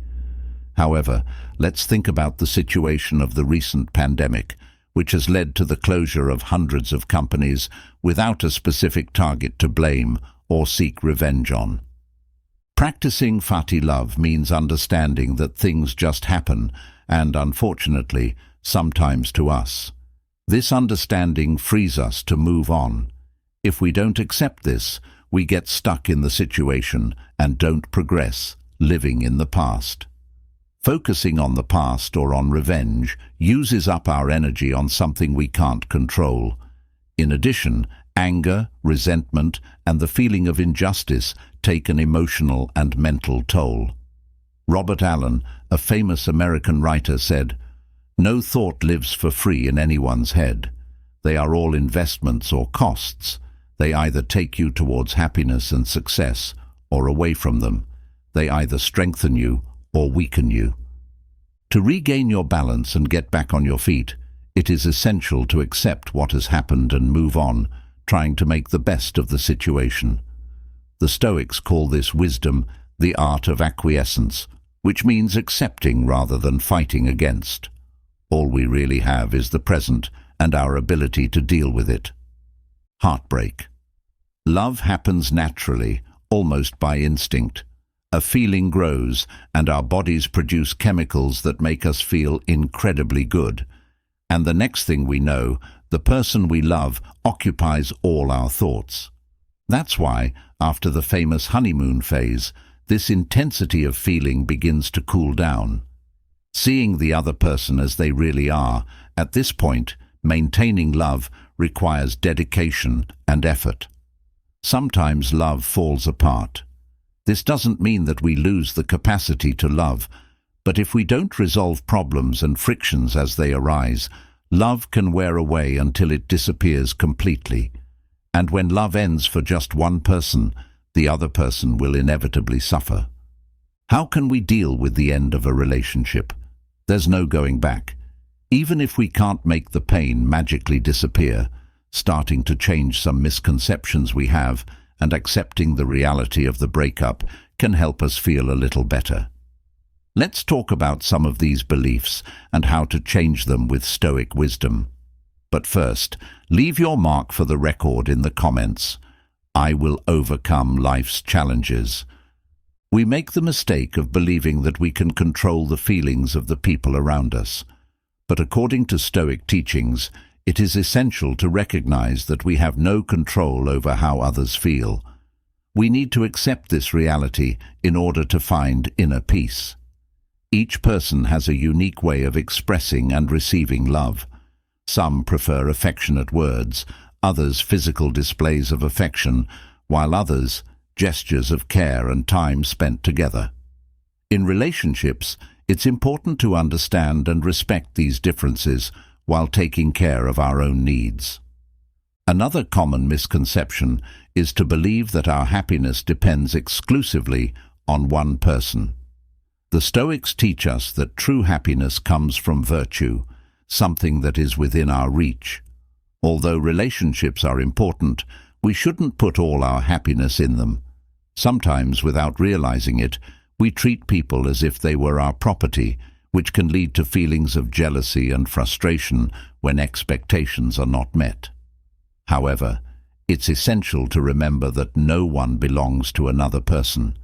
However, let's think about the situation of the recent pandemic, which has led to the closure of hundreds of companies without a specific target to blame or seek revenge on. Practicing fati love means understanding that things just happen, and unfortunately, sometimes to us. This understanding frees us to move on. If we don't accept this, we get stuck in the situation and don't progress, living in the past. Focusing on the past or on revenge uses up our energy on something we can't control. In addition, anger, resentment, and the feeling of injustice take an emotional and mental toll. Robert Allen, a famous American writer, said, "No thought lives for free in anyone's head. They are all investments or costs. They either take you towards happiness and success or away from them. They either strengthen you or weaken you." To regain your balance and get back on your feet, it is essential to accept what has happened and move on, trying to make the best of the situation. The Stoics call this wisdom the art of acquiescence, which means accepting rather than fighting against. All we really have is the present and our ability to deal with it. Heartbreak. Love happens naturally, almost by instinct. A feeling grows, and our bodies produce chemicals that make us feel incredibly good. And the next thing we know, the person we love occupies all our thoughts. That's why, after the famous honeymoon phase, this intensity of feeling begins to cool down. Seeing the other person as they really are, at this point, maintaining love requires dedication and effort. Sometimes love falls apart. This doesn't mean that we lose the capacity to love, but if we don't resolve problems and frictions as they arise, love can wear away until it disappears completely. And when love ends for just one person, the other person will inevitably suffer. How can we deal with the end of a relationship? There's no going back. Even if we can't make the pain magically disappear, starting to change some misconceptions we have and accepting the reality of the breakup can help us feel a little better. Let's talk about some of these beliefs and how to change them with Stoic wisdom. But first, leave your mark for the record in the comments. I will overcome life's challenges. We make the mistake of believing that we can control the feelings of the people around us. But according to Stoic teachings, it is essential to recognize that we have no control over how others feel. We need to accept this reality in order to find inner peace. Each person has a unique way of expressing and receiving love. Some prefer affectionate words, others physical displays of affection, while others gestures of care and time spent together. In relationships, it's important to understand and respect these differences while taking care of our own needs. Another common misconception is to believe that our happiness depends exclusively on one person. The Stoics teach us that true happiness comes from virtue, something that is within our reach. Although relationships are important, we shouldn't put all our happiness in them. Sometimes, without realizing it, we treat people as if they were our property, which can lead to feelings of jealousy and frustration when expectations are not met. However, it's essential to remember that no one belongs to another person.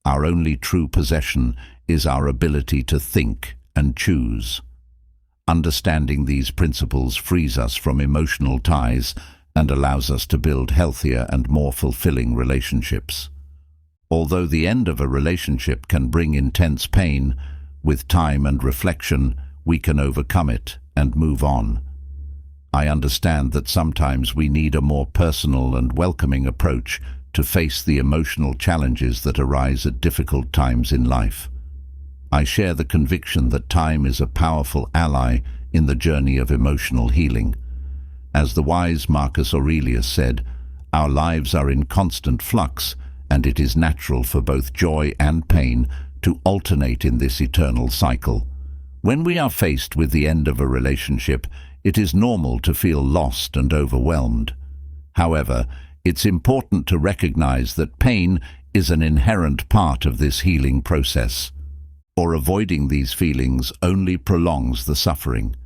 Our only true possession is our ability to think and choose. Understanding these principles frees us from emotional ties and allows us to build healthier and more fulfilling relationships. Although the end of a relationship can bring intense pain, with time and reflection, we can overcome it and move on. I understand that sometimes we need a more personal and welcoming approach to face the emotional challenges that arise at difficult times in life. I share the conviction that time is a powerful ally in the journey of emotional healing. As the wise Marcus Aurelius said, "Our lives are in constant flux, and it is natural for both joy and pain to alternate in this eternal cycle." When we are faced with the end of a relationship, it is normal to feel lost and overwhelmed. However, it's important to recognize that pain is an inherent part of this healing process. Or avoiding these feelings only prolongs the suffering.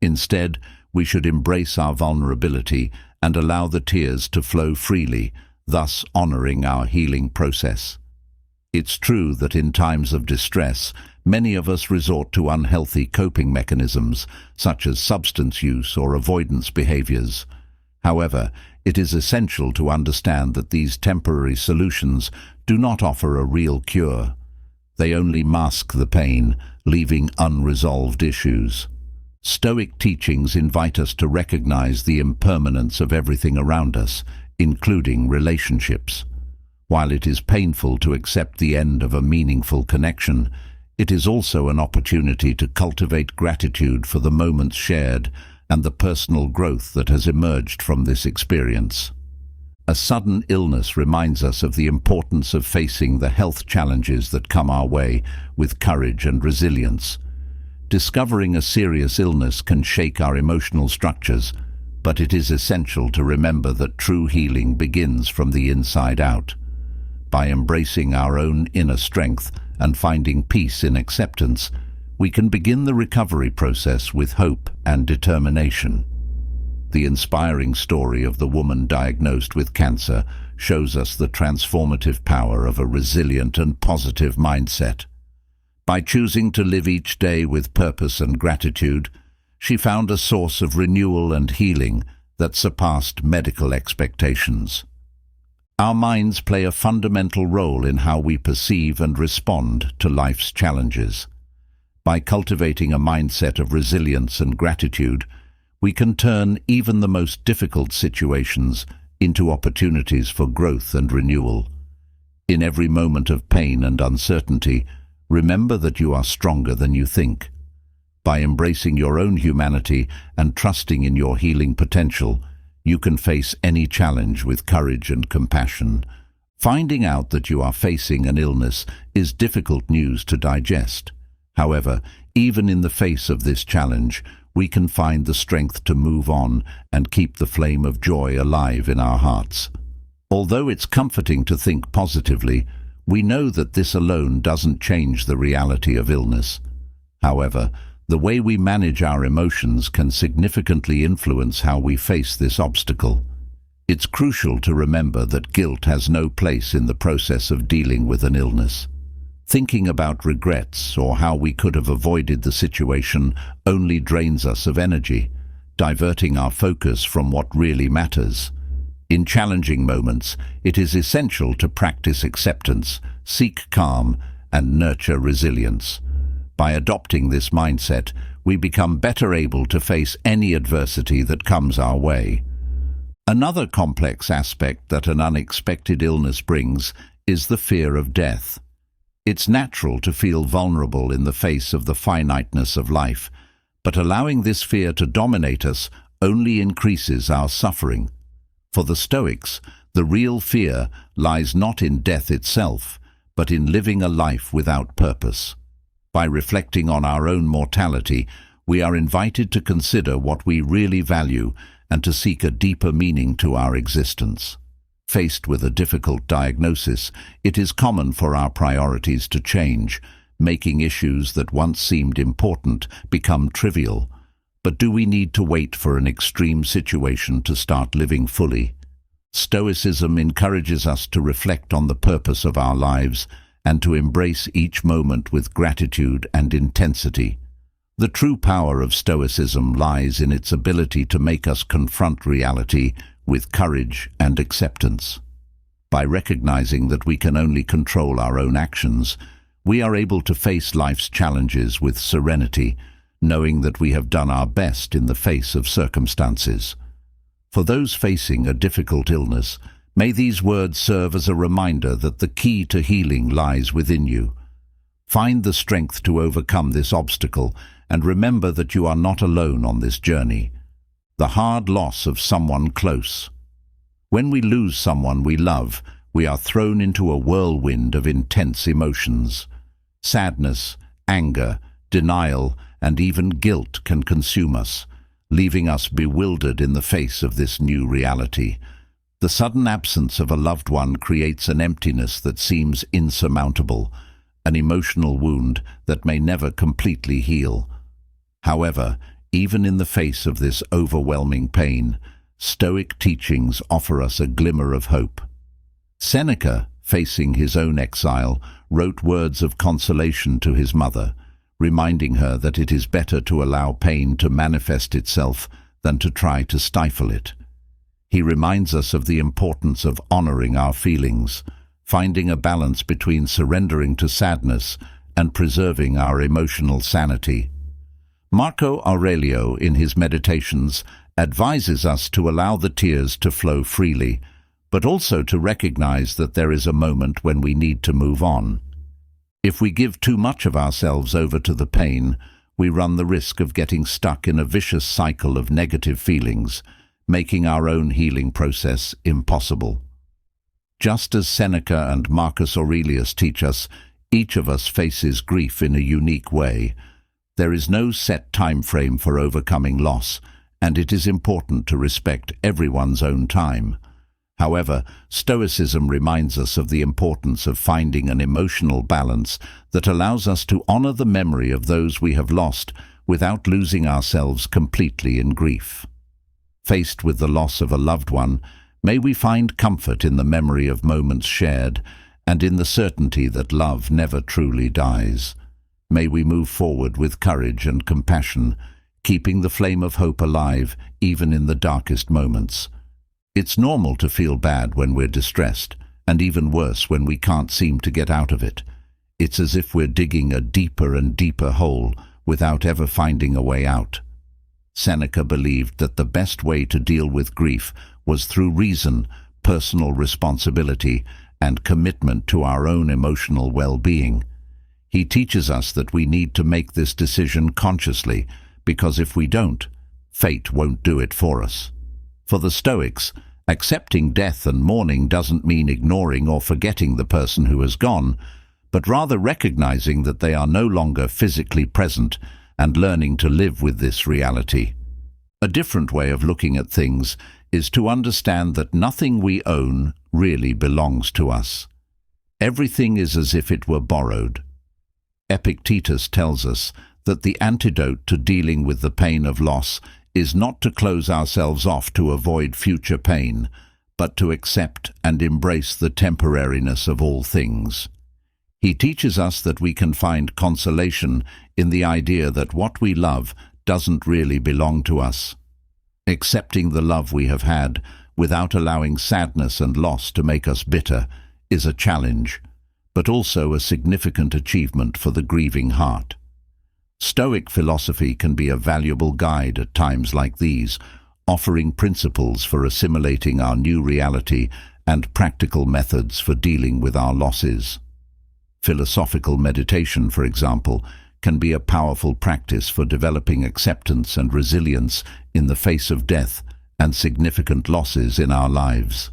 Instead, we should embrace our vulnerability and allow the tears to flow freely, thus honoring our healing process. It's true that in times of distress, many of us resort to unhealthy coping mechanisms, such as substance use or avoidance behaviors. However, it is essential to understand that these temporary solutions do not offer a real cure. They only mask the pain, leaving unresolved issues. Stoic teachings invite us to recognize the impermanence of everything around us, including relationships. While it is painful to accept the end of a meaningful connection, it is also an opportunity to cultivate gratitude for the moments shared and the personal growth that has emerged from this experience. A sudden illness reminds us of the importance of facing the health challenges that come our way with courage and resilience. Discovering a serious illness can shake our emotional structures, but it is essential to remember that true healing begins from the inside out. By embracing our own inner strength and finding peace in acceptance, we can begin the recovery process with hope and determination. The inspiring story of the woman diagnosed with cancer shows us the transformative power of a resilient and positive mindset. By choosing to live each day with purpose and gratitude, she found a source of renewal and healing that surpassed medical expectations. Our minds play a fundamental role in how we perceive and respond to life's challenges. By cultivating a mindset of resilience and gratitude, we can turn even the most difficult situations into opportunities for growth and renewal. In every moment of pain and uncertainty, remember that you are stronger than you think. By embracing your own humanity and trusting in your healing potential, you can face any challenge with courage and compassion. Finding out that you are facing an illness is difficult news to digest. However, even in the face of this challenge, we can find the strength to move on and keep the flame of joy alive in our hearts. Although it's comforting to think positively, we know that this alone doesn't change the reality of illness. However, the way we manage our emotions can significantly influence how we face this obstacle. It's crucial to remember that guilt has no place in the process of dealing with an illness. Thinking about regrets or how we could have avoided the situation only drains us of energy, diverting our focus from what really matters. In challenging moments, it is essential to practice acceptance, seek calm, and nurture resilience. By adopting this mindset, we become better able to face any adversity that comes our way. Another complex aspect that an unexpected illness brings is the fear of death. It's natural to feel vulnerable in the face of the finiteness of life, but allowing this fear to dominate us only increases our suffering. For the Stoics, the real fear lies not in death itself, but in living a life without purpose. By reflecting on our own mortality, we are invited to consider what we really value and to seek a deeper meaning to our existence. Faced with a difficult diagnosis, it is common for our priorities to change, making issues that once seemed important become trivial. But do we need to wait for an extreme situation to start living fully? Stoicism encourages us to reflect on the purpose of our lives and to embrace each moment with gratitude and intensity. The true power of Stoicism lies in its ability to make us confront reality with courage and acceptance. By recognizing that we can only control our own actions, we are able to face life's challenges with serenity, knowing that we have done our best in the face of circumstances. For those facing a difficult illness, may these words serve as a reminder that the key to healing lies within you. Find the strength to overcome this obstacle and remember that you are not alone on this journey. The hard loss of someone close. When we lose someone we love, we are thrown into a whirlwind of intense emotions. Sadness, anger, denial, and even guilt can consume us, leaving us bewildered in the face of this new reality. The sudden absence of a loved one creates an emptiness that seems insurmountable, an emotional wound that may never completely heal. However, even in the face of this overwhelming pain, Stoic teachings offer us a glimmer of hope. Seneca, facing his own exile, wrote words of consolation to his mother, reminding her that it is better to allow pain to manifest itself than to try to stifle it. He reminds us of the importance of honoring our feelings, finding a balance between surrendering to sadness and preserving our emotional sanity. Marco Aurelio, in his Meditations, advises us to allow the tears to flow freely, but also to recognize that there is a moment when we need to move on. If we give too much of ourselves over to the pain, we run the risk of getting stuck in a vicious cycle of negative feelings, making our own healing process impossible. Just as Seneca and Marcus Aurelius teach us, each of us faces grief in a unique way. There is no set time frame for overcoming loss, and it is important to respect everyone's own time. However, Stoicism reminds us of the importance of finding an emotional balance that allows us to honor the memory of those we have lost without losing ourselves completely in grief. Faced with the loss of a loved one, may we find comfort in the memory of moments shared and in the certainty that love never truly dies. May we move forward with courage and compassion, keeping the flame of hope alive even in the darkest moments. It's normal to feel bad when we're distressed, and even worse when we can't seem to get out of it. It's as if we're digging a deeper and deeper hole without ever finding a way out. Seneca believed that the best way to deal with grief was through reason, personal responsibility, and commitment to our own emotional well-being. He teaches us that we need to make this decision consciously, because if we don't, fate won't do it for us. For the Stoics, accepting death and mourning doesn't mean ignoring or forgetting the person who has gone, but rather recognizing that they are no longer physically present and learning to live with this reality. A different way of looking at things is to understand that nothing we own really belongs to us. Everything is as if it were borrowed. Epictetus tells us that the antidote to dealing with the pain of loss is not to close ourselves off to avoid future pain, but to accept and embrace the temporariness of all things. He teaches us that we can find consolation in the idea that what we love doesn't really belong to us. Accepting the love we have had, without allowing sadness and loss to make us bitter, is a challenge, but also a significant achievement for the grieving heart. Stoic philosophy can be a valuable guide at times like these, offering principles for assimilating our new reality and practical methods for dealing with our losses. Philosophical meditation, for example, can be a powerful practice for developing acceptance and resilience in the face of death and significant losses in our lives.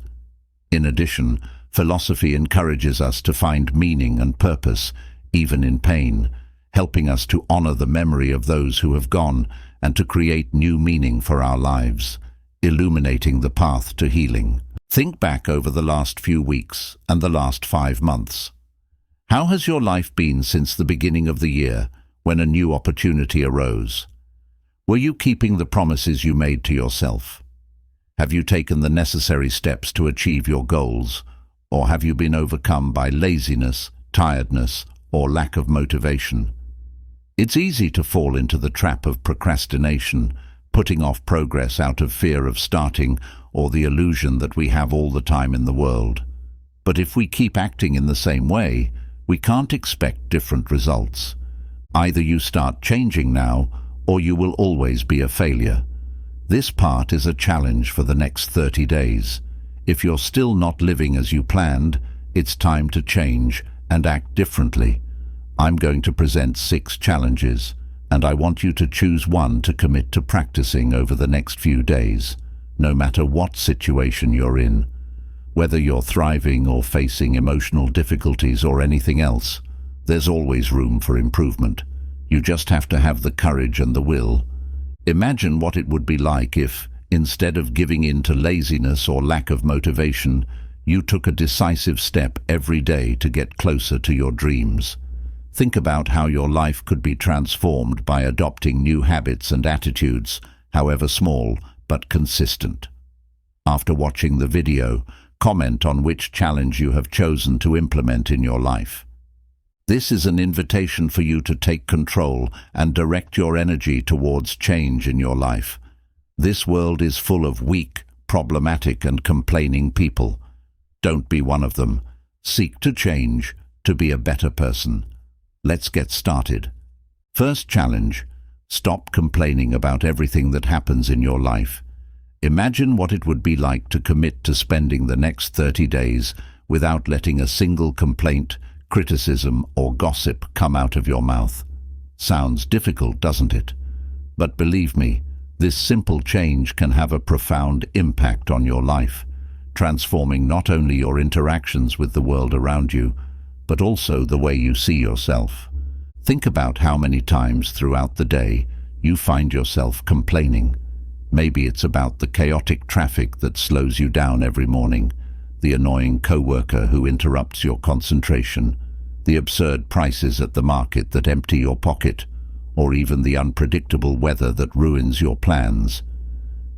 In addition, philosophy encourages us to find meaning and purpose, even in pain, helping us to honor the memory of those who have gone and to create new meaning for our lives, illuminating the path to healing. Think back over the last few weeks and the last 5 months. How has your life been since the beginning of the year, when a new opportunity arose? Were you keeping the promises you made to yourself? Have you taken the necessary steps to achieve your goals, or have you been overcome by laziness, tiredness, or lack of motivation? It's easy to fall into the trap of procrastination, putting off progress out of fear of starting or the illusion that we have all the time in the world. But if we keep acting in the same way, we can't expect different results. Either you start changing now, or you will always be a failure. This part is a challenge for the next 30 days. If you're still not living as you planned, it's time to change and act differently. I'm going to present 6 challenges, and I want you to choose one to commit to practicing over the next few days, no matter what situation you're in. Whether you're thriving or facing emotional difficulties or anything else, there's always room for improvement. You just have to have the courage and the will. Imagine what it would be like if, instead of giving in to laziness or lack of motivation, you took a decisive step every day to get closer to your dreams. Think about how your life could be transformed by adopting new habits and attitudes, however small but consistent. After watching the video, comment on which challenge you have chosen to implement in your life. This is an invitation for you to take control and direct your energy towards change in your life. This world is full of weak, problematic and complaining people. Don't be one of them. Seek to change, to be a better person. Let's get started. First challenge: stop complaining about everything that happens in your life. Imagine what it would be like to commit to spending the next 30 days without letting a single complaint, criticism or gossip come out of your mouth. Sounds difficult, doesn't it? But believe me, this simple change can have a profound impact on your life, transforming not only your interactions with the world around you, but also the way you see yourself. Think about how many times throughout the day you find yourself complaining. Maybe it's about the chaotic traffic that slows you down every morning, the annoying coworker who interrupts your concentration, the absurd prices at the market that empty your pocket, or even the unpredictable weather that ruins your plans.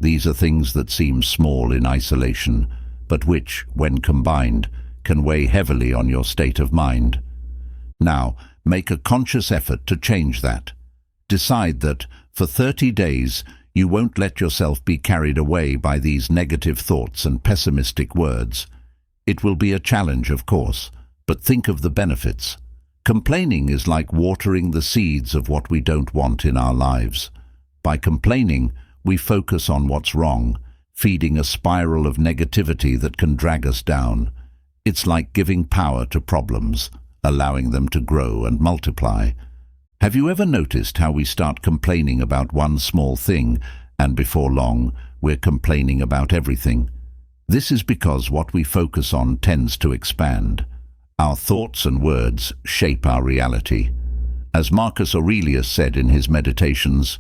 These are things that seem small in isolation, but which, when combined, can weigh heavily on your state of mind. Now, make a conscious effort to change that. Decide that, for 30 days, you won't let yourself be carried away by these negative thoughts and pessimistic words. It will be a challenge, of course, but think of the benefits. Complaining is like watering the seeds of what we don't want in our lives. By complaining, we focus on what's wrong, feeding a spiral of negativity that can drag us down. It's like giving power to problems, allowing them to grow and multiply. Have you ever noticed how we start complaining about one small thing, and before long, we're complaining about everything? This is because what we focus on tends to expand. Our thoughts and words shape our reality. As Marcus Aurelius said in his Meditations,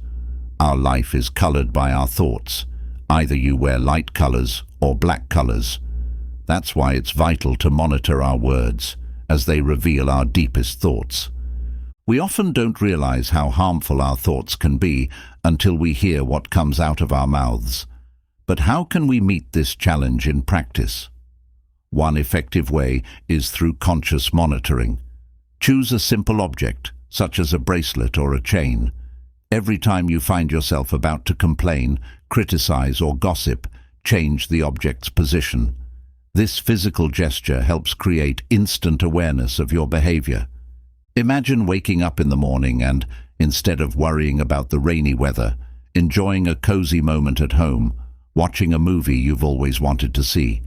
our life is colored by our thoughts. Either you wear light colors or black colors. That's why it's vital to monitor our words, as they reveal our deepest thoughts. We often don't realize how harmful our thoughts can be until we hear what comes out of our mouths. But how can we meet this challenge in practice? One effective way is through conscious monitoring. Choose a simple object, such as a bracelet or a chain. Every time you find yourself about to complain, criticize or gossip, change the object's position. This physical gesture helps create instant awareness of your behavior. Imagine waking up in the morning and, instead of worrying about the rainy weather, enjoying a cozy moment at home, watching a movie you've always wanted to see.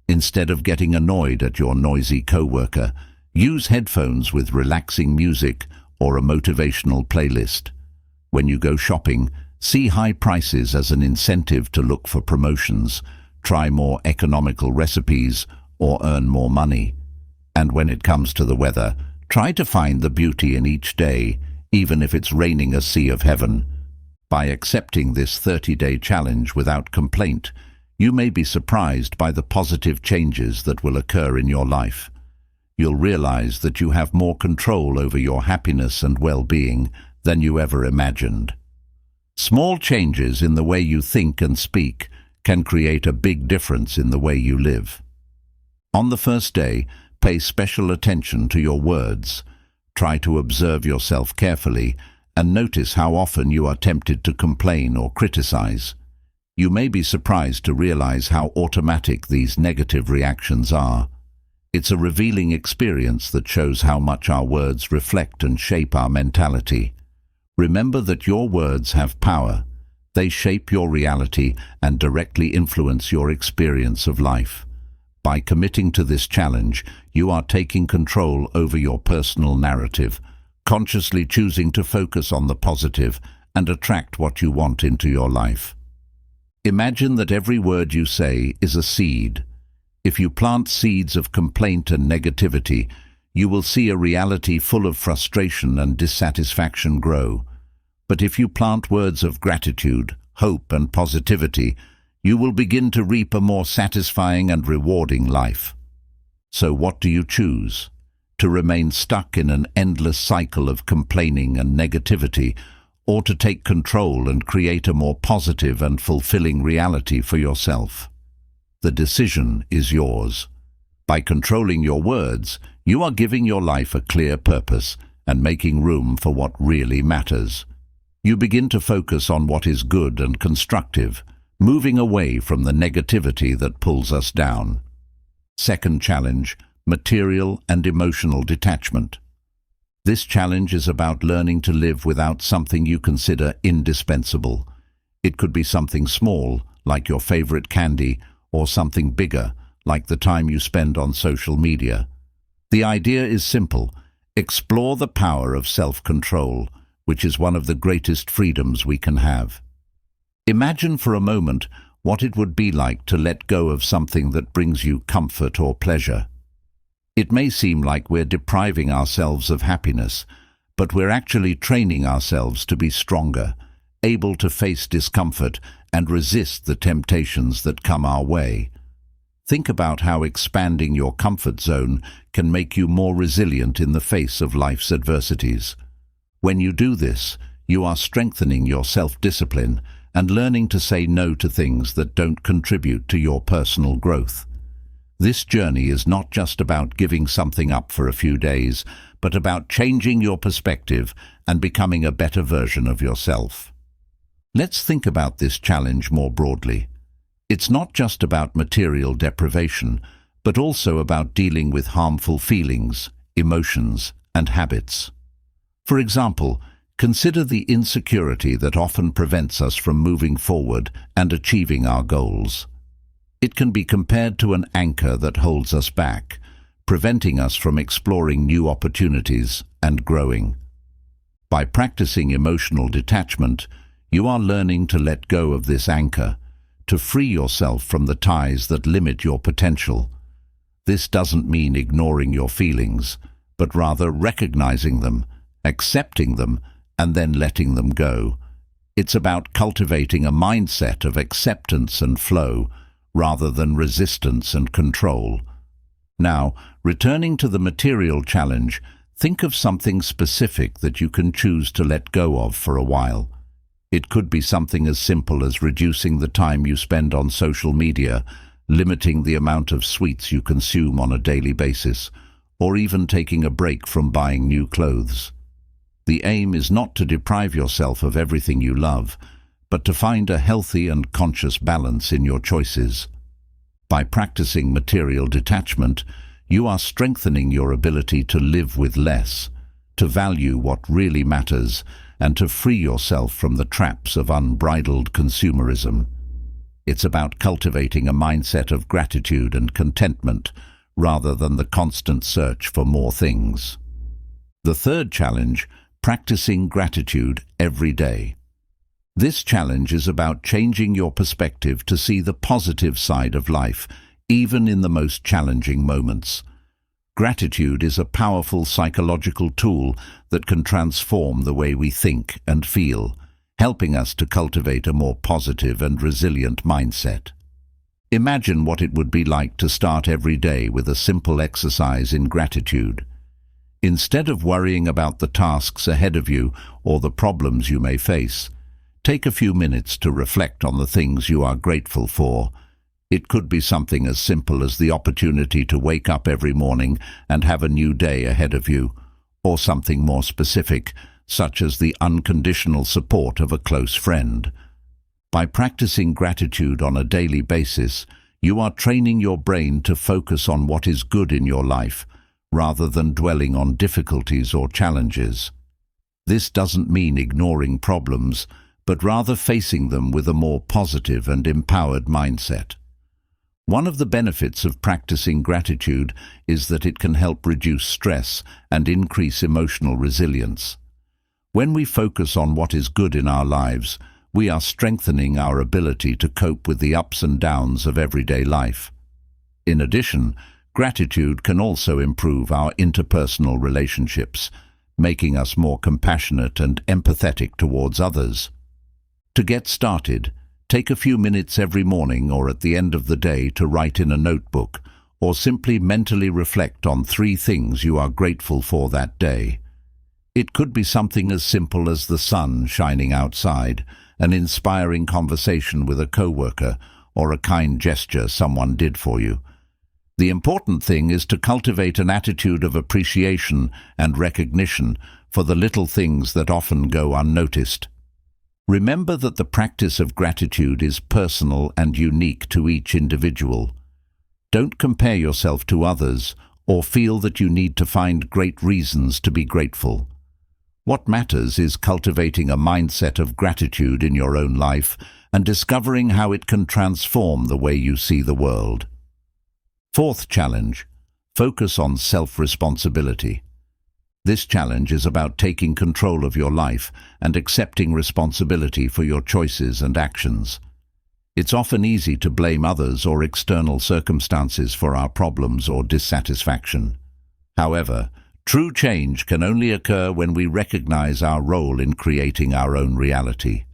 Instead of getting annoyed at your noisy coworker, use headphones with relaxing music or a motivational playlist. When you go shopping, see high prices as an incentive to look for promotions, try more economical recipes, or earn more money. And when it comes to the weather, try to find the beauty in each day, even if it's raining a sea of heaven. By accepting this 30-day challenge without complaint, you may be surprised by the positive changes that will occur in your life. You'll realize that you have more control over your happiness and well-being than you ever imagined. Small changes in the way you think and speak can create a big difference in the way you live. On the first day, pay special attention to your words. Try to observe yourself carefully and notice how often you are tempted to complain or criticize. You may be surprised to realize how automatic these negative reactions are. It's a revealing experience that shows how much our words reflect and shape our mentality. Remember that your words have power. They shape your reality and directly influence your experience of life. By committing to this challenge, you are taking control over your personal narrative, consciously choosing to focus on the positive and attract what you want into your life. Imagine that every word you say is a seed. If you plant seeds of complaint and negativity, you will see a reality full of frustration and dissatisfaction grow. But if you plant words of gratitude, hope, and positivity, you will begin to reap a more satisfying and rewarding life. So what do you choose? To remain stuck in an endless cycle of complaining and negativity, or to take control and create a more positive and fulfilling reality for yourself? The decision is yours. By controlling your words, you are giving your life a clear purpose and making room for what really matters. You begin to focus on what is good and constructive, moving away from the negativity that pulls us down. Second challenge, material and emotional detachment. This challenge is about learning to live without something you consider indispensable. It could be something small, like your favorite candy, or something bigger, like the time you spend on social media. The idea is simple. Explore the power of self-control, which is one of the greatest freedoms we can have. Imagine for a moment what it would be like to let go of something that brings you comfort or pleasure. It may seem like we're depriving ourselves of happiness, but we're actually training ourselves to be stronger, able to face discomfort and resist the temptations that come our way. Think about how expanding your comfort zone can make you more resilient in the face of life's adversities. When you do this, you are strengthening your self-discipline and learning to say no to things that don't contribute to your personal growth. This journey is not just about giving something up for a few days, but about changing your perspective and becoming a better version of yourself. Let's think about this challenge more broadly. It's not just about material deprivation, but also about dealing with harmful feelings, emotions, and habits. For example, consider the insecurity that often prevents us from moving forward and achieving our goals. It can be compared to an anchor that holds us back, preventing us from exploring new opportunities and growing. By practicing emotional detachment, you are learning to let go of this anchor, to free yourself from the ties that limit your potential. This doesn't mean ignoring your feelings, but rather recognizing them, accepting them, and then letting them go. It's about cultivating a mindset of acceptance and flow, rather than resistance and control. Now, returning to the material challenge, think of something specific that you can choose to let go of for a while. It could be something as simple as reducing the time you spend on social media, limiting the amount of sweets you consume on a daily basis, or even taking a break from buying new clothes. The aim is not to deprive yourself of everything you love, but to find a healthy and conscious balance in your choices. By practicing material detachment, you are strengthening your ability to live with less, to value what really matters, and to free yourself from the traps of unbridled consumerism. It's about cultivating a mindset of gratitude and contentment rather than the constant search for more things. The third challenge, practicing gratitude every day. This challenge is about changing your perspective to see the positive side of life, even in the most challenging moments. Gratitude is a powerful psychological tool that can transform the way we think and feel, helping us to cultivate a more positive and resilient mindset. Imagine what it would be like to start every day with a simple exercise in gratitude. Instead of worrying about the tasks ahead of you or the problems you may face, take a few minutes to reflect on the things you are grateful for. It could be something as simple as the opportunity to wake up every morning and have a new day ahead of you, or something more specific, such as the unconditional support of a close friend. By practicing gratitude on a daily basis, you are training your brain to focus on what is good in your life, rather than dwelling on difficulties or challenges. This doesn't mean ignoring problems, but rather facing them with a more positive and empowered mindset. One of the benefits of practicing gratitude is that it can help reduce stress and increase emotional resilience. When we focus on what is good in our lives, we are strengthening our ability to cope with the ups and downs of everyday life. In addition, gratitude can also improve our interpersonal relationships, making us more compassionate and empathetic towards others. To get started, take a few minutes every morning or at the end of the day to write in a notebook, or simply mentally reflect on 3 things you are grateful for that day. It could be something as simple as the sun shining outside, an inspiring conversation with a coworker, or a kind gesture someone did for you. The important thing is to cultivate an attitude of appreciation and recognition for the little things that often go unnoticed. Remember that the practice of gratitude is personal and unique to each individual. Don't compare yourself to others or feel that you need to find great reasons to be grateful. What matters is cultivating a mindset of gratitude in your own life and discovering how it can transform the way you see the world. Fourth challenge, focus on self-responsibility. This challenge is about taking control of your life and accepting responsibility for your choices and actions. It's often easy to blame others or external circumstances for our problems or dissatisfaction. However, true change can only occur when we recognize our role in creating our own reality.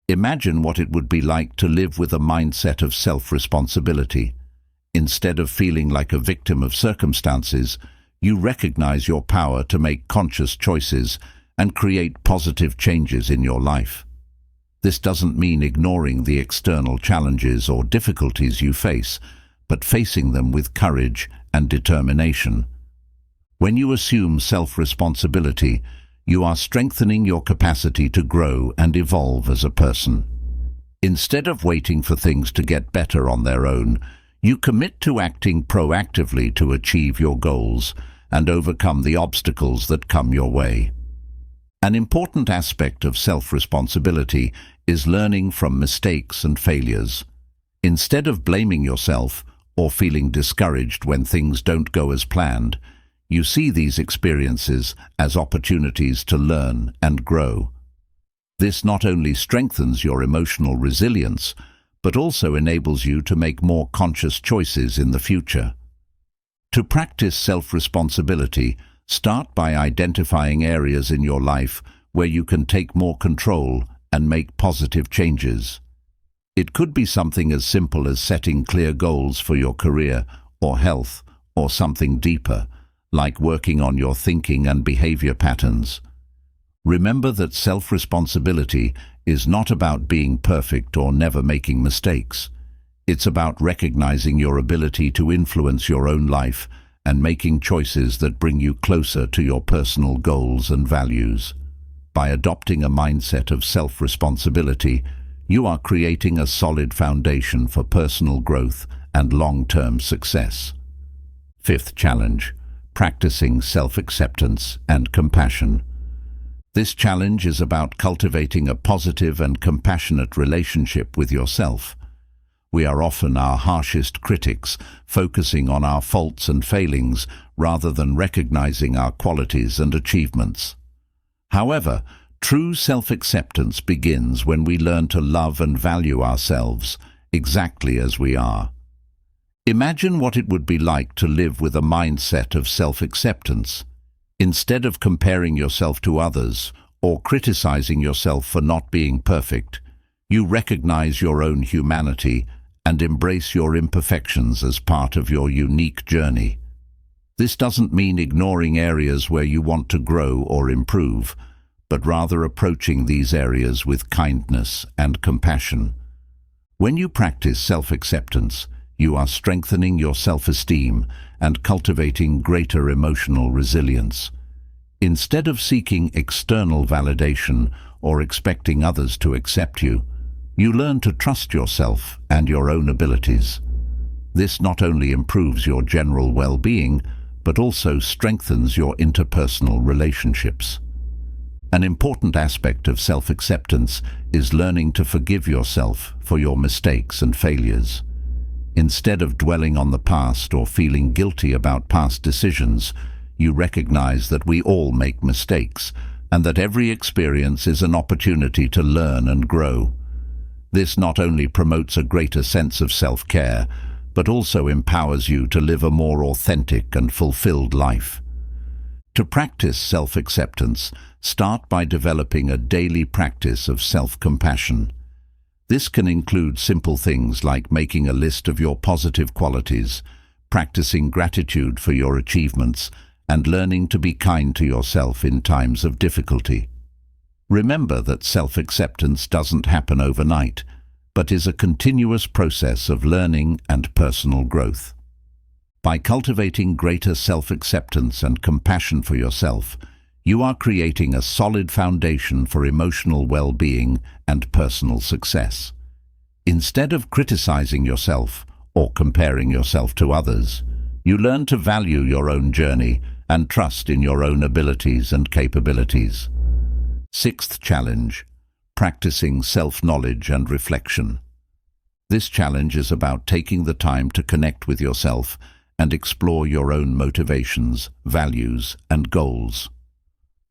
Imagine what it would be like to live with a mindset of self-responsibility. Instead of feeling like a victim of circumstances, you recognize your power to make conscious choices and create positive changes in your life. This doesn't mean ignoring the external challenges or difficulties you face, but facing them with courage and determination. When you assume self-responsibility, you are strengthening your capacity to grow and evolve as a person. Instead of waiting for things to get better on their own, you commit to acting proactively to achieve your goals and overcome the obstacles that come your way. An important aspect of self-responsibility is learning from mistakes and failures. Instead of blaming yourself or feeling discouraged when things don't go as planned, you see these experiences as opportunities to learn and grow. This not only strengthens your emotional resilience, but also enables you to make more conscious choices in the future. To practice self-responsibility, start by identifying areas in your life where you can take more control and make positive changes. It could be something as simple as setting clear goals for your career or health, or something deeper, like working on your thinking and behavior patterns. Remember that self-responsibility is not about being perfect or never making mistakes. It's about recognizing your ability to influence your own life and making choices that bring you closer to your personal goals and values. By adopting a mindset of self-responsibility, you are creating a solid foundation for personal growth and long-term success. Fifth challenge: practicing self-acceptance and compassion. This challenge is about cultivating a positive and compassionate relationship with yourself. We are often our harshest critics, focusing on our faults and failings rather than recognizing our qualities and achievements. However, true self-acceptance begins when we learn to love and value ourselves exactly as we are. Imagine what it would be like to live with a mindset of self-acceptance. Instead of comparing yourself to others or criticizing yourself for not being perfect, you recognize your own humanity and embrace your imperfections as part of your unique journey. This doesn't mean ignoring areas where you want to grow or improve, but rather approaching these areas with kindness and compassion. When you practice self-acceptance, you are strengthening your self-esteem and cultivating greater emotional resilience. Instead of seeking external validation or expecting others to accept you, you learn to trust yourself and your own abilities. This not only improves your general well-being, but also strengthens your interpersonal relationships. An important aspect of self-acceptance is learning to forgive yourself for your mistakes and failures. Instead of dwelling on the past or feeling guilty about past decisions, you recognize that we all make mistakes and that every experience is an opportunity to learn and grow. This not only promotes a greater sense of self-care, but also empowers you to live a more authentic and fulfilled life. To practice self-acceptance, start by developing a daily practice of self-compassion. This can include simple things like making a list of your positive qualities, practicing gratitude for your achievements, and learning to be kind to yourself in times of difficulty. Remember that self-acceptance doesn't happen overnight, but is a continuous process of learning and personal growth. By cultivating greater self-acceptance and compassion for yourself, you are creating a solid foundation for emotional well-being and personal success. Instead of criticizing yourself or comparing yourself to others, you learn to value your own journey and trust in your own abilities and capabilities. Sixth challenge: practicing self-knowledge and reflection. This challenge is about taking the time to connect with yourself and explore your own motivations, values, and goals.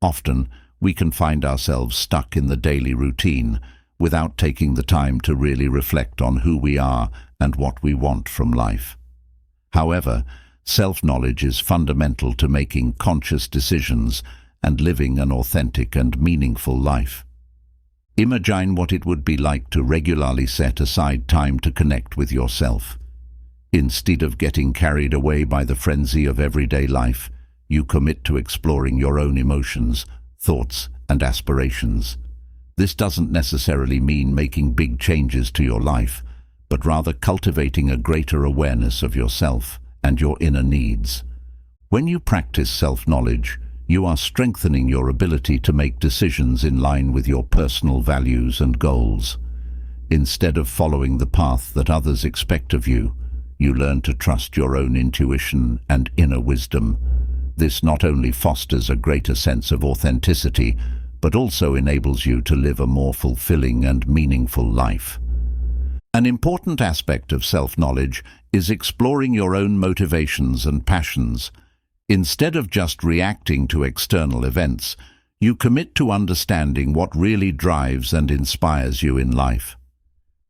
Often, we can find ourselves stuck in the daily routine without taking the time to really reflect on who we are and what we want from life. However, self-knowledge is fundamental to making conscious decisions and living an authentic and meaningful life. Imagine what it would be like to regularly set aside time to connect with yourself. Instead of getting carried away by the frenzy of everyday life, you commit to exploring your own emotions, thoughts, and aspirations. This doesn't necessarily mean making big changes to your life, but rather cultivating a greater awareness of yourself and your inner needs. When you practice self-knowledge, you are strengthening your ability to make decisions in line with your personal values and goals. Instead of following the path that others expect of you, you learn to trust your own intuition and inner wisdom. This not only fosters a greater sense of authenticity, but also enables you to live a more fulfilling and meaningful life. An important aspect of self-knowledge is exploring your own motivations and passions. Instead of just reacting to external events, you commit to understanding what really drives and inspires you in life.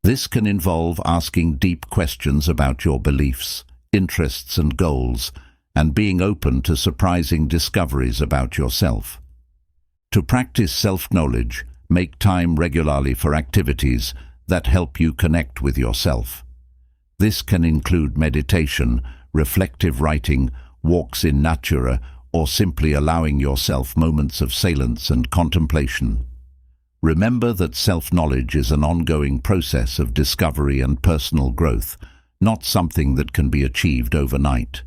This can involve asking deep questions about your beliefs, interests, and goals, and being open to surprising discoveries about yourself. To practice self-knowledge, make time regularly for activities that help you connect with yourself. This can include meditation, reflective writing, walks in nature, or simply allowing yourself moments of silence and contemplation. Remember that self-knowledge is an ongoing process of discovery and personal growth, not something that can be achieved overnight.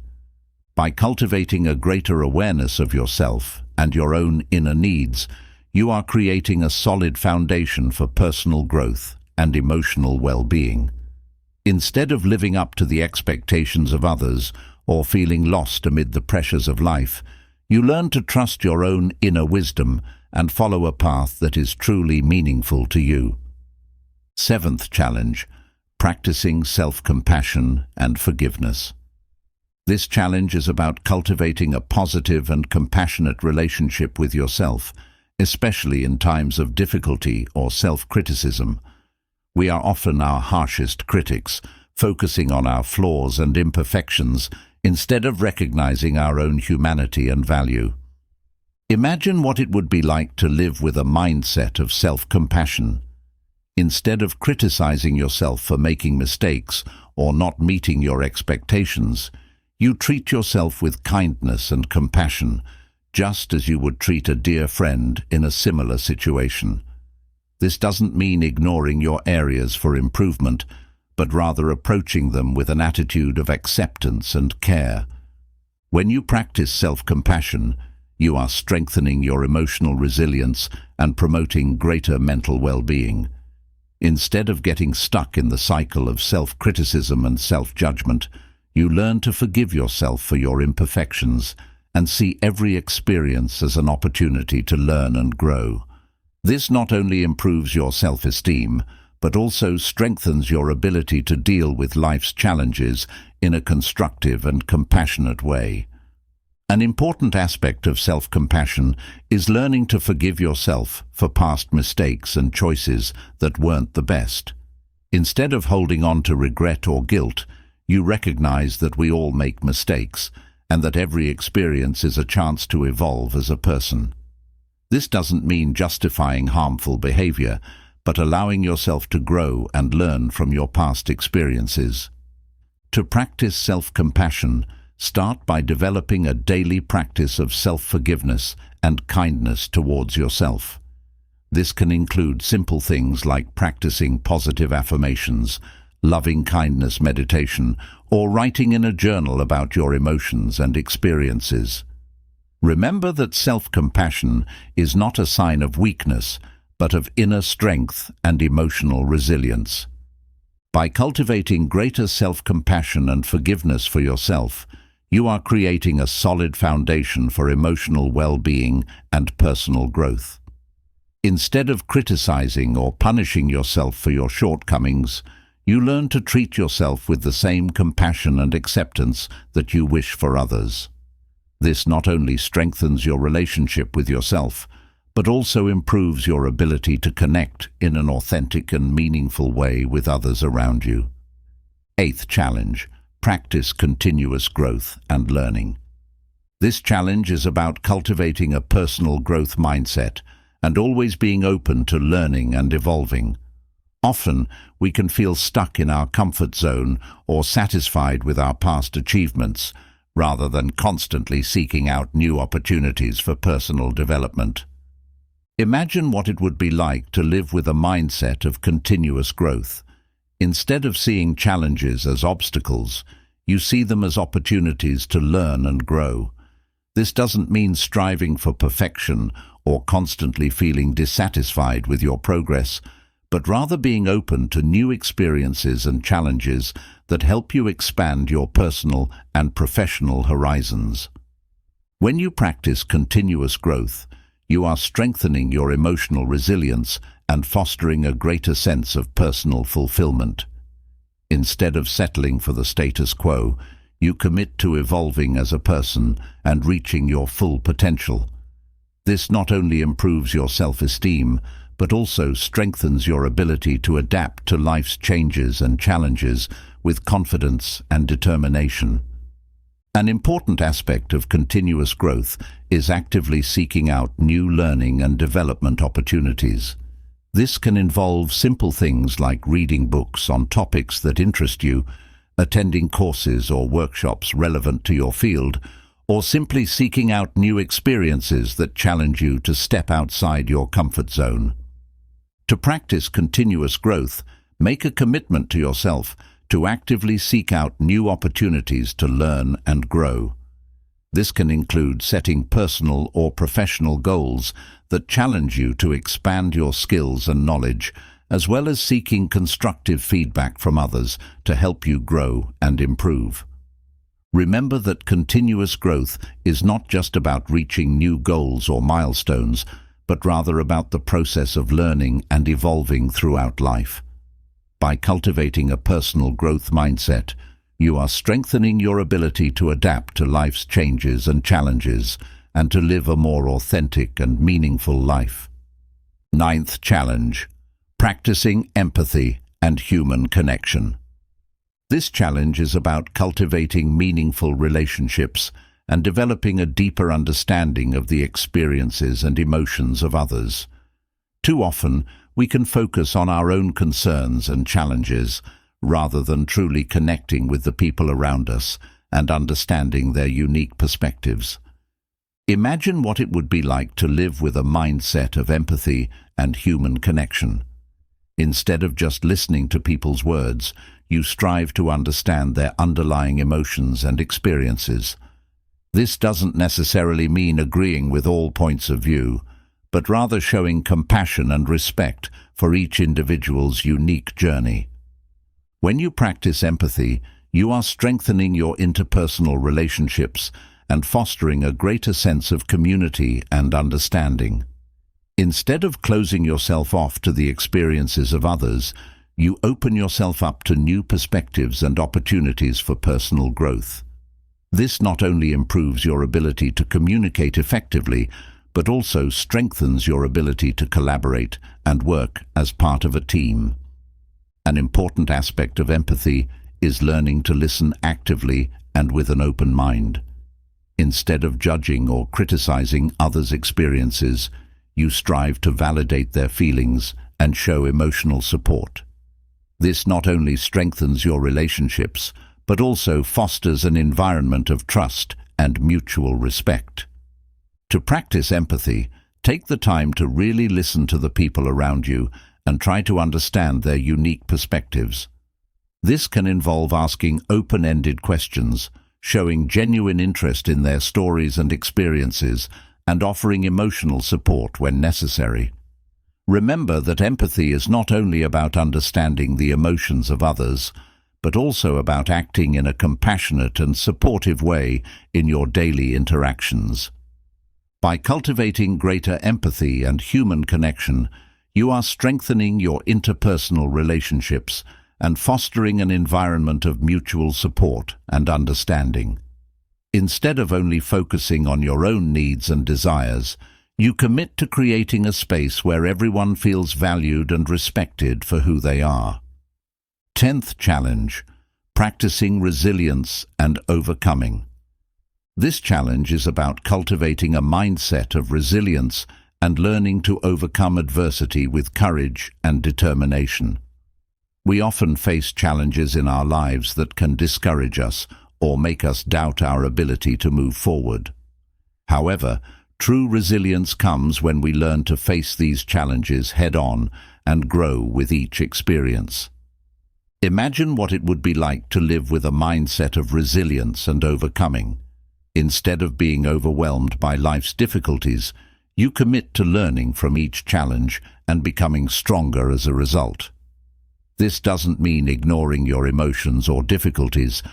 By cultivating a greater awareness of yourself and your own inner needs, you are creating a solid foundation for personal growth and emotional well-being. Instead of living up to the expectations of others or feeling lost amid the pressures of life, you learn to trust your own inner wisdom and follow a path that is truly meaningful to you. Seventh challenge: practicing self-compassion and forgiveness. This challenge is about cultivating a positive and compassionate relationship with yourself, especially in times of difficulty or self-criticism. We are often our harshest critics, focusing on our flaws and imperfections instead of recognizing our own humanity and value. Imagine what it would be like to live with a mindset of self-compassion. Instead of criticizing yourself for making mistakes or not meeting your expectations, you treat yourself with kindness and compassion, just as you would treat a dear friend in a similar situation. This doesn't mean ignoring your areas for improvement, but rather approaching them with an attitude of acceptance and care. When you practice self-compassion, you are strengthening your emotional resilience and promoting greater mental well-being. Instead of getting stuck in the cycle of self-criticism and self-judgment, you learn to forgive yourself for your imperfections and see every experience as an opportunity to learn and grow. This not only improves your self-esteem, but also strengthens your ability to deal with life's challenges in a constructive and compassionate way. An important aspect of self-compassion is learning to forgive yourself for past mistakes and choices that weren't the best. Instead of holding on to regret or guilt, you recognize that we all make mistakes and that every experience is a chance to evolve as a person. This doesn't mean justifying harmful behavior, but allowing yourself to grow and learn from your past experiences. To practice self-compassion, start by developing a daily practice of self-forgiveness and kindness towards yourself. This can include simple things like practicing positive affirmations, loving kindness meditation, or writing in a journal about your emotions and experiences. Remember that self-compassion is not a sign of weakness, but of inner strength and emotional resilience. By cultivating greater self-compassion and forgiveness for yourself, you are creating a solid foundation for emotional well-being and personal growth. Instead of criticizing or punishing yourself for your shortcomings, you learn to treat yourself with the same compassion and acceptance that you wish for others. This not only strengthens your relationship with yourself, but also improves your ability to connect in an authentic and meaningful way with others around you. Eighth challenge: practice continuous growth and learning. This challenge is about cultivating a personal growth mindset and always being open to learning and evolving. Often, we can feel stuck in our comfort zone or satisfied with our past achievements, rather than constantly seeking out new opportunities for personal development. Imagine what it would be like to live with a mindset of continuous growth. Instead of seeing challenges as obstacles, you see them as opportunities to learn and grow. This doesn't mean striving for perfection or constantly feeling dissatisfied with your progress, but rather being open to new experiences and challenges that help you expand your personal and professional horizons. When you practice continuous growth, you are strengthening your emotional resilience and fostering a greater sense of personal fulfillment. Instead of settling for the status quo, you commit to evolving as a person and reaching your full potential. This not only improves your self-esteem, but also strengthens your ability to adapt to life's changes and challenges with confidence and determination. An important aspect of continuous growth is actively seeking out new learning and development opportunities. This can involve simple things like reading books on topics that interest you, attending courses or workshops relevant to your field, or simply seeking out new experiences that challenge you to step outside your comfort zone. To practice continuous growth, make a commitment to yourself to actively seek out new opportunities to learn and grow. This can include setting personal or professional goals that challenge you to expand your skills and knowledge, as well as seeking constructive feedback from others to help you grow and improve. Remember that continuous growth is not just about reaching new goals or milestones, but rather about the process of learning and evolving throughout life. By cultivating a personal growth mindset, you are strengthening your ability to adapt to life's changes and challenges and to live a more authentic and meaningful life. Ninth challenge: practicing empathy and human connection. This challenge is about cultivating meaningful relationships and developing a deeper understanding of the experiences and emotions of others. Too often, we can focus on our own concerns and challenges rather than truly connecting with the people around us and understanding their unique perspectives. Imagine what it would be like to live with a mindset of empathy and human connection. Instead of just listening to people's words, you strive to understand their underlying emotions and experiences. This doesn't necessarily mean agreeing with all points of view, but rather showing compassion and respect for each individual's unique journey. When you practice empathy, you are strengthening your interpersonal relationships and fostering a greater sense of community and understanding. Instead of closing yourself off to the experiences of others, you open yourself up to new perspectives and opportunities for personal growth. This not only improves your ability to communicate effectively, but also strengthens your ability to collaborate and work as part of a team. An important aspect of empathy is learning to listen actively and with an open mind. Instead of judging or criticizing others' experiences, you strive to validate their feelings and show emotional support. This not only strengthens your relationships, but also fosters an environment of trust and mutual respect. To practice empathy, take the time to really listen to the people around you and try to understand their unique perspectives. This can involve asking open-ended questions, showing genuine interest in their stories and experiences, and offering emotional support when necessary. Remember that empathy is not only about understanding the emotions of others, but also about acting in a compassionate and supportive way in your daily interactions. By cultivating greater empathy and human connection, you are strengthening your interpersonal relationships and fostering an environment of mutual support and understanding. Instead of only focusing on your own needs and desires, you commit to creating a space where everyone feels valued and respected for who they are. 10th challenge: practicing resilience and overcoming. This challenge is about cultivating a mindset of resilience and learning to overcome adversity with courage and determination. We often face challenges in our lives that can discourage us or make us doubt our ability to move forward. However, true resilience comes when we learn to face these challenges head-on and grow with each experience. Imagine what it would be like to live with a mindset of resilience and overcoming. Instead of being overwhelmed by life's difficulties, you commit to learning from each challenge and becoming stronger as a result. This doesn't mean ignoring your emotions or difficulties,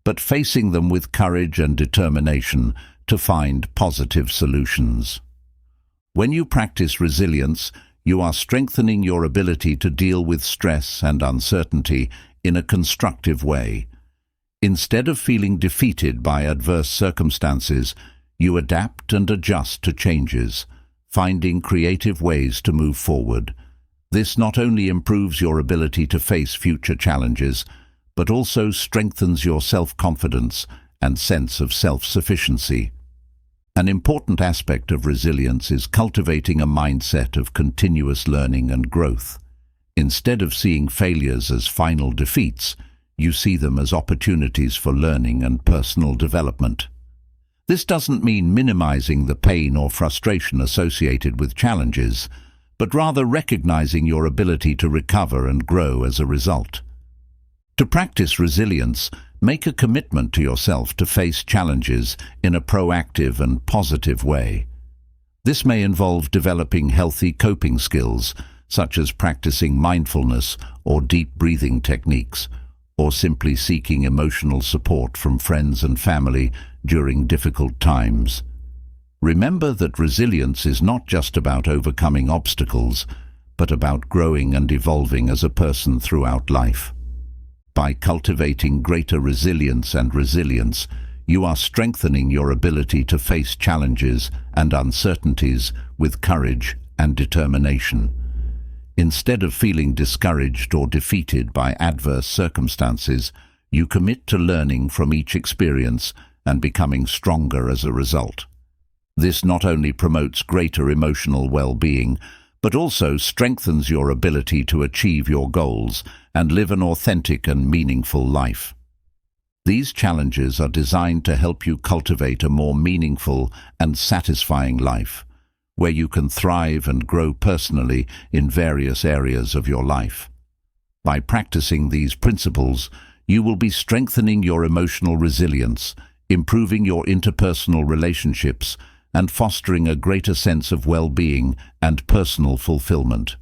but facing them with courage and determination to find positive solutions. When you practice resilience, you are strengthening your ability to deal with stress and uncertainty in a constructive way. Instead of feeling defeated by adverse circumstances, you adapt and adjust to changes, finding creative ways to move forward. This not only improves your ability to face future challenges, but also strengthens your self-confidence and sense of self-sufficiency. An important aspect of resilience is cultivating a mindset of continuous learning and growth. Instead of seeing failures as final defeats, you see them as opportunities for learning and personal development. This doesn't mean minimizing the pain or frustration associated with challenges, but rather recognizing your ability to recover and grow as a result. To practice resilience, Make a commitment to yourself to face challenges in a proactive and positive way. This may involve developing healthy coping skills, such as practicing mindfulness or deep breathing techniques, or simply seeking emotional support from friends and family during difficult times. Remember that resilience is not just about overcoming obstacles, but about growing and evolving as a person throughout life. By cultivating greater resilience, you are strengthening your ability to face challenges and uncertainties with courage and determination. Instead of feeling discouraged or defeated by adverse circumstances, you commit to learning from each experience and becoming stronger as a result. This not only promotes greater emotional well-being, but also strengthens your ability to achieve your goals and live an authentic and meaningful life. These challenges are designed to help you cultivate a more meaningful and satisfying life, where you can thrive and grow personally in various areas of your life. By practicing these principles, you will be strengthening your emotional resilience, improving your interpersonal relationships, and fostering a greater sense of well-being and personal fulfillment.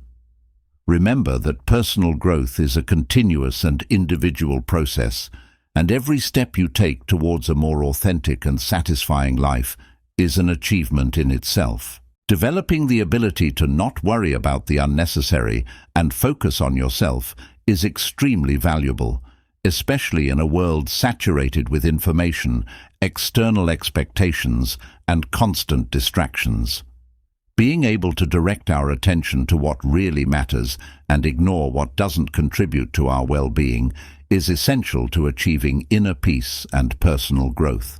Remember that personal growth is a continuous and individual process, and every step you take towards a more authentic and satisfying life is an achievement in itself. Developing the ability to not worry about the unnecessary and focus on yourself is extremely valuable, especially in a world saturated with information, external expectations, and constant distractions. Being able to direct our attention to what really matters and ignore what doesn't contribute to our well-being is essential to achieving inner peace and personal growth.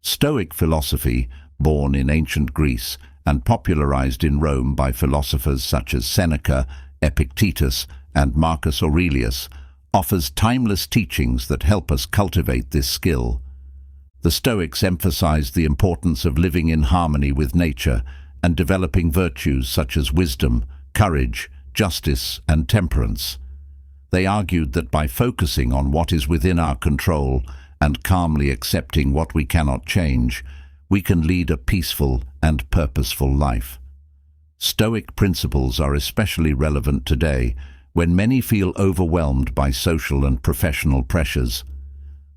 Stoic philosophy, born in ancient Greece and popularized in Rome by philosophers such as Seneca, Epictetus, and Marcus Aurelius, offers timeless teachings that help us cultivate this skill. The Stoics emphasized the importance of living in harmony with nature and developing virtues such as wisdom, courage, justice, and temperance. They argued that by focusing on what is within our control and calmly accepting what we cannot change, we can lead a peaceful and purposeful life. Stoic principles are especially relevant today when many feel overwhelmed by social and professional pressures.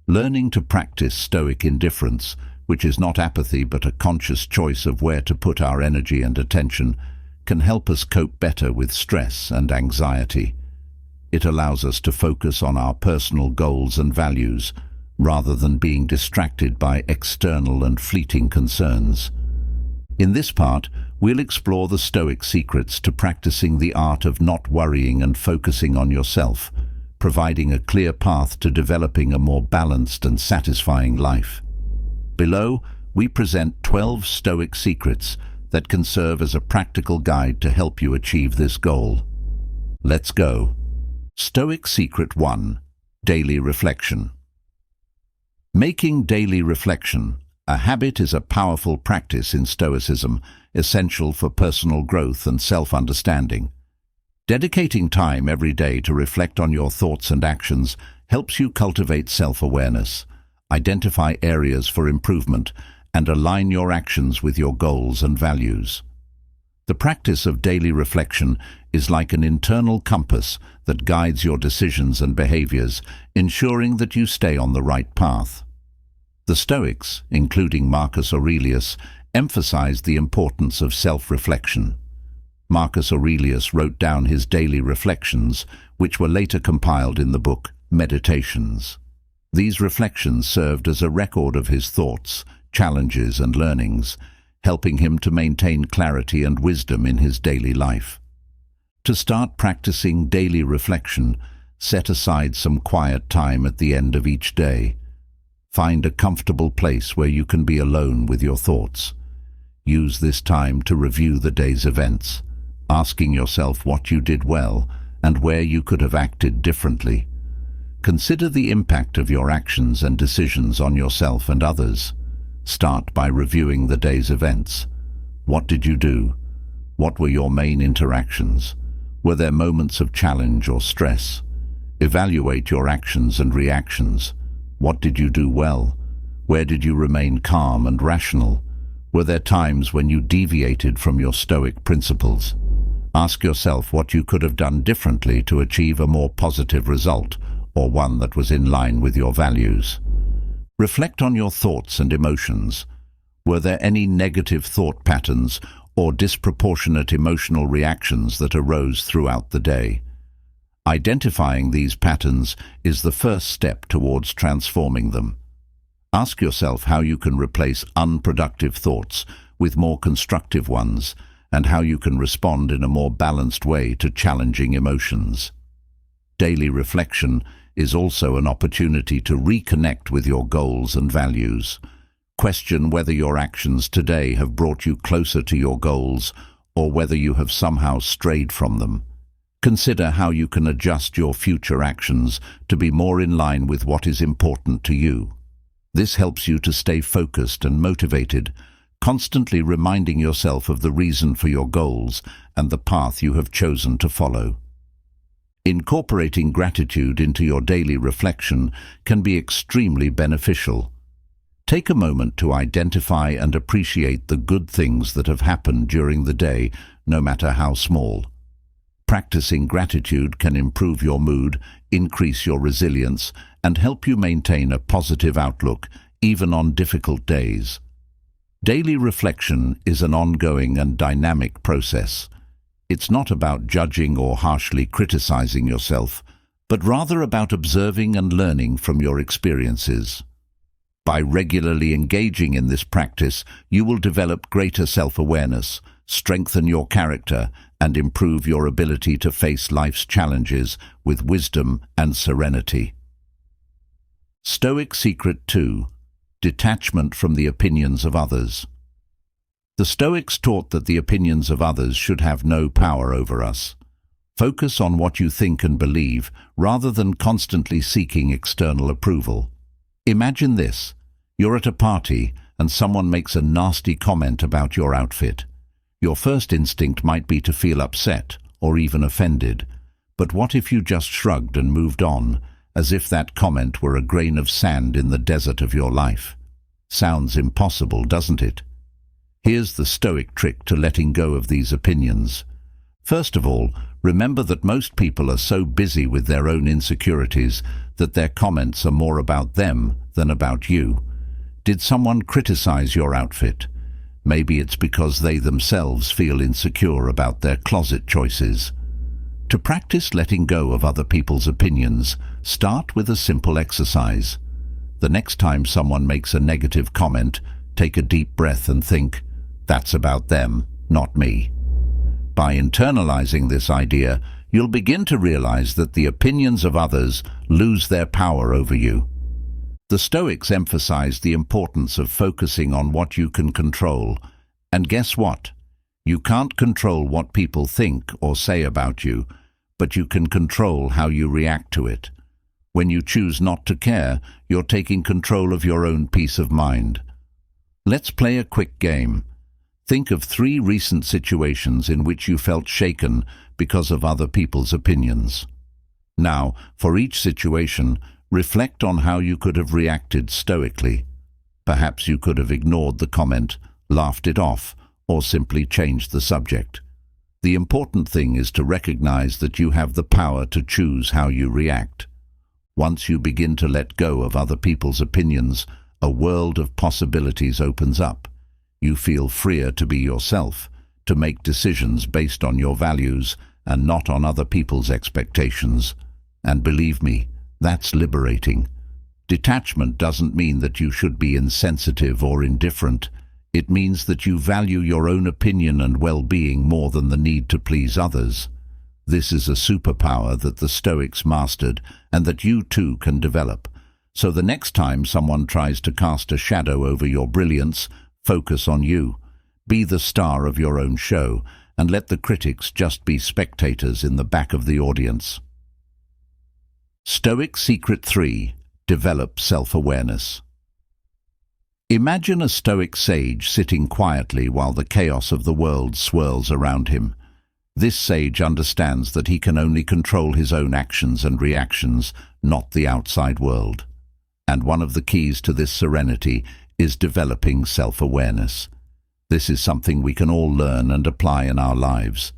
Learning to practice Stoic indifference, which is not apathy but a conscious choice of where to put our energy and attention, can help us cope better with stress and anxiety. It allows us to focus on our personal goals and values, rather than being distracted by external and fleeting concerns. In this part, we'll explore the Stoic secrets to practicing the art of not worrying and focusing on yourself, providing a clear path to developing a more balanced and satisfying life. Below, we present 12 Stoic secrets that can serve as a practical guide to help you achieve this goal. Let's go. Stoic Secret 1. Daily Reflection. Making daily reflection a habit is a powerful practice in Stoicism, essential for personal growth and self-understanding. Dedicating time every day to reflect on your thoughts and actions helps you cultivate self-awareness, identify areas for improvement, and align your actions with your goals and values. The practice of daily reflection is like an internal compass that guides your decisions and behaviors, ensuring that you stay on the right path. The Stoics, including Marcus Aurelius, emphasized the importance of self-reflection. Marcus Aurelius wrote down his daily reflections, which were later compiled in the book Meditations. These reflections served as a record of his thoughts, challenges, and learnings, helping him to maintain clarity and wisdom in his daily life. To start practicing daily reflection, set aside some quiet time at the end of each day. Find a comfortable place where you can be alone with your thoughts. Use this time to review the day's events, asking yourself what you did well and where you could have acted differently. Consider the impact of your actions and decisions on yourself and others. Start by reviewing the day's events. What did you do? What were your main interactions? Were there moments of challenge or stress? Evaluate your actions and reactions. What did you do well? Where did you remain calm and rational? Were there times when you deviated from your Stoic principles? Ask yourself what you could have done differently to achieve a more positive result, or one that was in line with your values. Reflect on your thoughts and emotions. Were there any negative thought patterns or disproportionate emotional reactions that arose throughout the day? Identifying these patterns is the first step towards transforming them. Ask yourself how you can replace unproductive thoughts with more constructive ones, and how you can respond in a more balanced way to challenging emotions. Daily reflection is also an opportunity to reconnect with your goals and values. Question whether your actions today have brought you closer to your goals or whether you have somehow strayed from them. Consider how you can adjust your future actions to be more in line with what is important to you. This helps you to stay focused and motivated, constantly reminding yourself of the reason for your goals and the path you have chosen to follow. Incorporating gratitude into your daily reflection can be extremely beneficial. Take a moment to identify and appreciate the good things that have happened during the day, no matter how small. Practicing gratitude can improve your mood, increase your resilience, and help you maintain a positive outlook, even on difficult days. Daily reflection is an ongoing and dynamic process. It's not about judging or harshly criticizing yourself, but rather about observing and learning from your experiences. By regularly engaging in this practice, you will develop greater self-awareness, strengthen your character, and improve your ability to face life's challenges with wisdom and serenity. Stoic Secret 2: Detachment from the opinions of others. The Stoics taught that the opinions of others should have no power over us. Focus on what you think and believe, rather than constantly seeking external approval. Imagine this: you're at a party and someone makes a nasty comment about your outfit. Your first instinct might be to feel upset or even offended, but what if you just shrugged and moved on, as if that comment were a grain of sand in the desert of your life? Sounds impossible, doesn't it? Here's the Stoic trick to letting go of these opinions. First of all, remember that most people are so busy with their own insecurities that their comments are more about them than about you. Did someone criticize your outfit? Maybe it's because they themselves feel insecure about their closet choices. To practice letting go of other people's opinions, start with a simple exercise. The next time someone makes a negative comment, take a deep breath and think, "That's about them, not me." By internalizing this idea, you'll begin to realize that the opinions of others lose their power over you. The Stoics emphasize the importance of focusing on what you can control. And guess what? You can't control what people think or say about you, but you can control how you react to it. When you choose not to care, you're taking control of your own peace of mind. Let's play a quick game. Think of 3 recent situations in which you felt shaken because of other people's opinions. Now, for each situation, reflect on how you could have reacted stoically. Perhaps you could have ignored the comment, laughed it off, or simply changed the subject. The important thing is to recognize that you have the power to choose how you react. Once you begin to let go of other people's opinions, a world of possibilities opens up. You feel freer to be yourself, to make decisions based on your values and not on other people's expectations. And believe me, that's liberating. Detachment doesn't mean that you should be insensitive or indifferent. It means that you value your own opinion and well-being more than the need to please others. This is a superpower that the Stoics mastered and that you too can develop. So the next time someone tries to cast a shadow over your brilliance, focus on you. Be the star of your own show and let the critics just be spectators in the back of the audience. Stoic Secret 3: Develop self-awareness. Imagine a Stoic sage sitting quietly while the chaos of the world swirls around him. This sage understands that he can only control his own actions and reactions, not the outside world. And one of the keys to this serenity is developing self-awareness. This is something we can all learn and apply in our lives.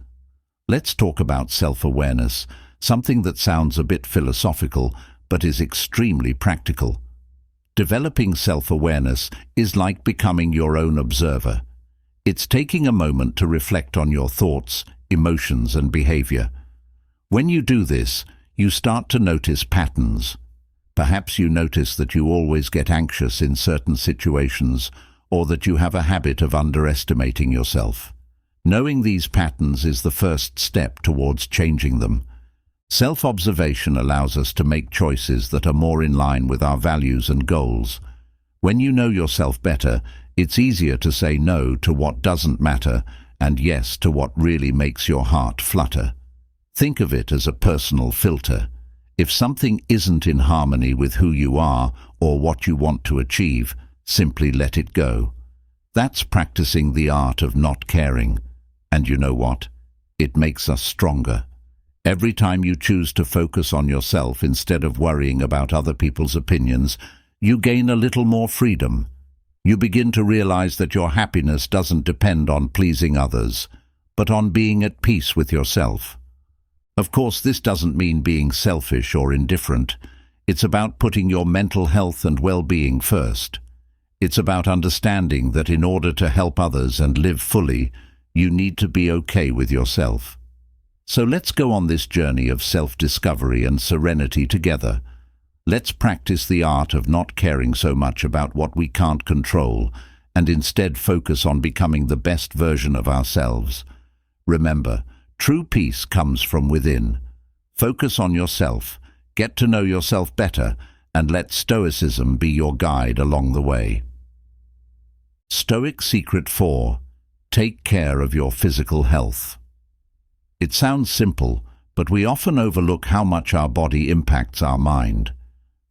Let's talk about self-awareness, something that sounds a bit philosophical but is extremely practical. Developing self-awareness is like becoming your own observer. It's taking a moment to reflect on your thoughts, emotions, and behavior. When you do this, you start to notice patterns. Perhaps you notice that you always get anxious in certain situations, or that you have a habit of underestimating yourself. Knowing these patterns is the first step towards changing them. Self-observation allows us to make choices that are more in line with our values and goals. When you know yourself better, it's easier to say no to what doesn't matter and yes to what really makes your heart flutter. Think of it as a personal filter. If something isn't in harmony with who you are or what you want to achieve, simply let it go. That's practicing the art of not caring. And you know what? It makes us stronger. Every time you choose to focus on yourself instead of worrying about other people's opinions, you gain a little more freedom. You begin to realize that your happiness doesn't depend on pleasing others, but on being at peace with yourself. Of course, this doesn't mean being selfish or indifferent. It's about putting your mental health and well-being first. It's about understanding that in order to help others and live fully, you need to be okay with yourself. So let's go on this journey of self-discovery and serenity together. Let's practice the art of not caring so much about what we can't control and instead focus on becoming the best version of ourselves. Remember, true peace comes from within. Focus on yourself, get to know yourself better, and let Stoicism be your guide along the way. Stoic Secret 4. Take care of your physical health. It sounds simple, but we often overlook how much our body impacts our mind.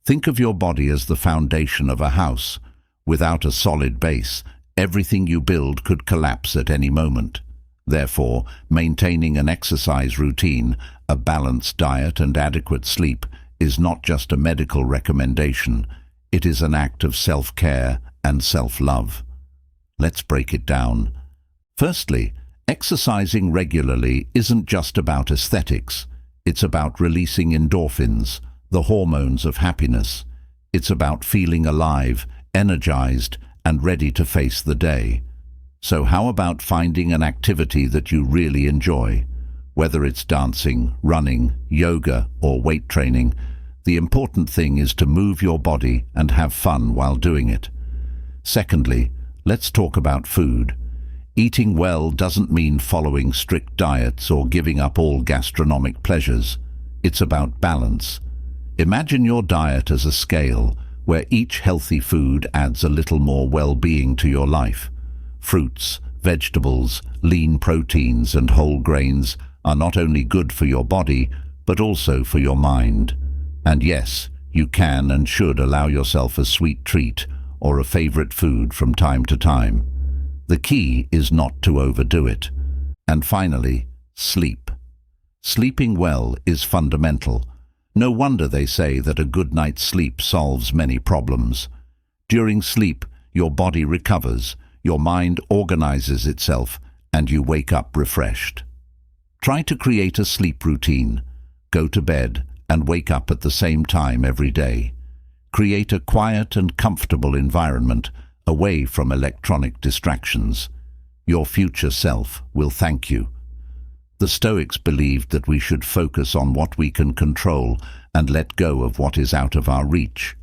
Think of your body as the foundation of a house. Without a solid base, everything you build could collapse at any moment. Therefore, maintaining an exercise routine, a balanced diet, and adequate sleep is not just a medical recommendation. It is an act of self-care and self-love. Let's break it down. Firstly, exercising regularly isn't just about aesthetics. It's about releasing endorphins, the hormones of happiness. It's about feeling alive, energized, and ready to face the day. So how about finding an activity that you really enjoy? Whether it's dancing, running, yoga, or weight training, the important thing is to move your body and have fun while doing it. Secondly, let's talk about food. Eating well doesn't mean following strict diets or giving up all gastronomic pleasures. It's about balance. Imagine your diet as a scale where each healthy food adds a little more well-being to your life. Fruits, vegetables, lean proteins, and whole grains are not only good for your body, but also for your mind. And yes, you can and should allow yourself a sweet treat or a favorite food from time to time. The key is not to overdo it. And finally, sleep. Sleeping well is fundamental. No wonder they say that a good night's sleep solves many problems. During sleep, your body recovers, your mind organizes itself, and you wake up refreshed. Try to create a sleep routine. Go to bed and wake up at the same time every day. Create a quiet and comfortable environment away from electronic distractions. Your future self will thank you. The Stoics believed that we should focus on what we can control and let go of what is out of our reach.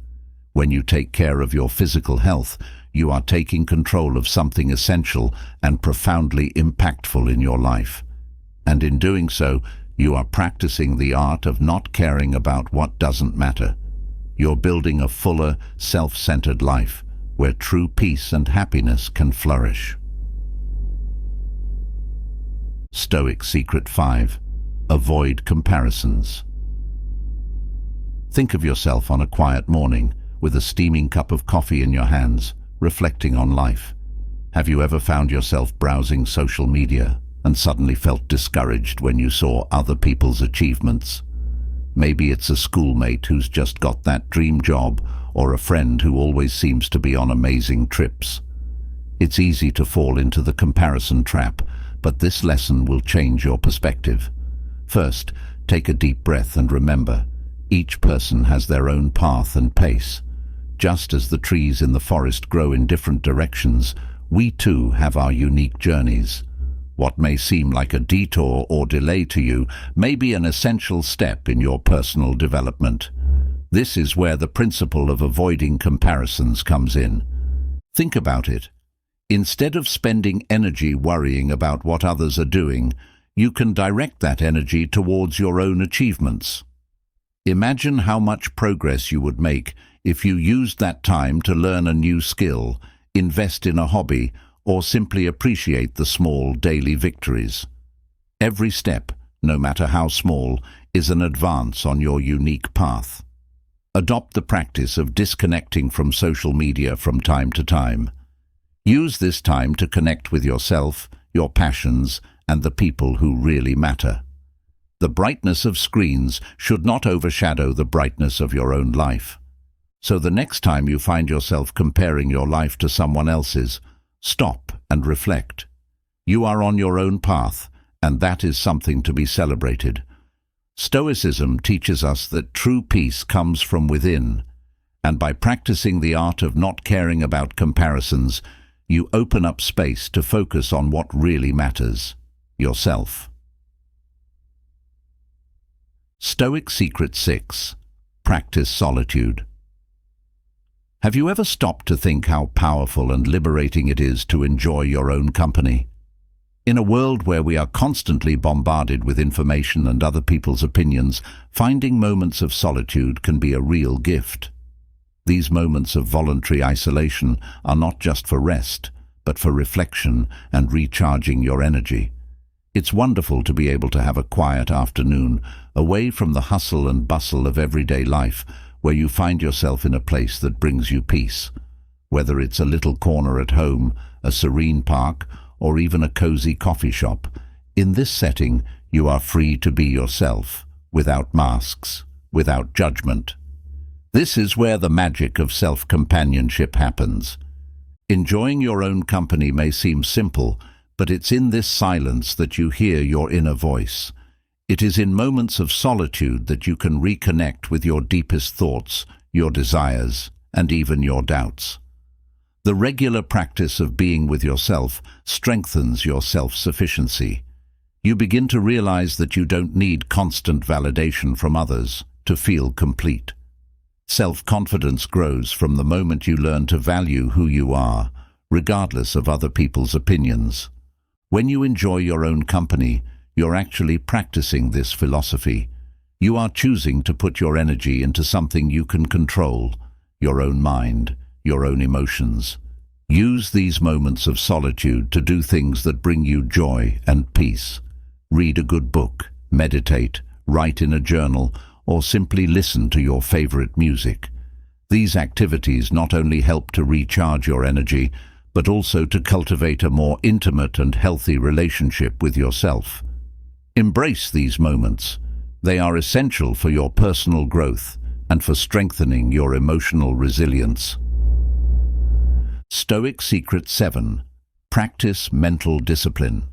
When you take care of your physical health, you are taking control of something essential and profoundly impactful in your life. And in doing so, you are practicing the art of not caring about what doesn't matter. You're building a fuller, self-centered life, where true peace and happiness can flourish. Stoic Secret 5. Avoid comparisons. Think of yourself on a quiet morning, with a steaming cup of coffee in your hands, reflecting on life. Have you ever found yourself browsing social media and suddenly felt discouraged when you saw other people's achievements? Maybe it's a schoolmate who's just got that dream job, or a friend who always seems to be on amazing trips. It's easy to fall into the comparison trap, but this lesson will change your perspective. First, take a deep breath and remember, each person has their own path and pace. Just as the trees in the forest grow in different directions, we too have our unique journeys. What may seem like a detour or delay to you may be an essential step in your personal development. This is where the principle of avoiding comparisons comes in. Think about it. Instead of spending energy worrying about what others are doing, you can direct that energy towards your own achievements. Imagine how much progress you would make if you used that time to learn a new skill, invest in a hobby, or simply appreciate the small daily victories. Every step, no matter how small, is an advance on your unique path. Adopt the practice of disconnecting from social media from time to time. Use this time to connect with yourself, your passions, and the people who really matter. The brightness of screens should not overshadow the brightness of your own life. So the next time you find yourself comparing your life to someone else's, stop and reflect. You are on your own path, and that is something to be celebrated. Stoicism teaches us that true peace comes from within, and by practicing the art of not caring about comparisons, you open up space to focus on what really matters, yourself. Stoic Secret 6. Practice solitude. Have you ever stopped to think how powerful and liberating it is to enjoy your own company? In a world where we are constantly bombarded with information and other people's opinions, finding moments of solitude can be a real gift. These moments of voluntary isolation are not just for rest, but for reflection and recharging your energy. It's wonderful to be able to have a quiet afternoon, away from the hustle and bustle of everyday life, where you find yourself in a place that brings you peace. Whether it's a little corner at home, a serene park, or even a cozy coffee shop, in this setting you are free to be yourself, without masks, without judgment. This is where the magic of self-companionship happens. Enjoying your own company may seem simple, but it's in this silence that you hear your inner voice. It is in moments of solitude that you can reconnect with your deepest thoughts, your desires, and even your doubts. The regular practice of being with yourself strengthens your self-sufficiency. You begin to realize that you don't need constant validation from others to feel complete. Self-confidence grows from the moment you learn to value who you are, regardless of other people's opinions. When you enjoy your own company, you're actually practicing this philosophy. You are choosing to put your energy into something you can control, your own mind, your own emotions. Use these moments of solitude to do things that bring you joy and peace. Read a good book, meditate, write in a journal, or simply listen to your favorite music. These activities not only help to recharge your energy, but also to cultivate a more intimate and healthy relationship with yourself. Embrace these moments. They are essential for your personal growth and for strengthening your emotional resilience. Stoic Secret 7. Practice mental discipline.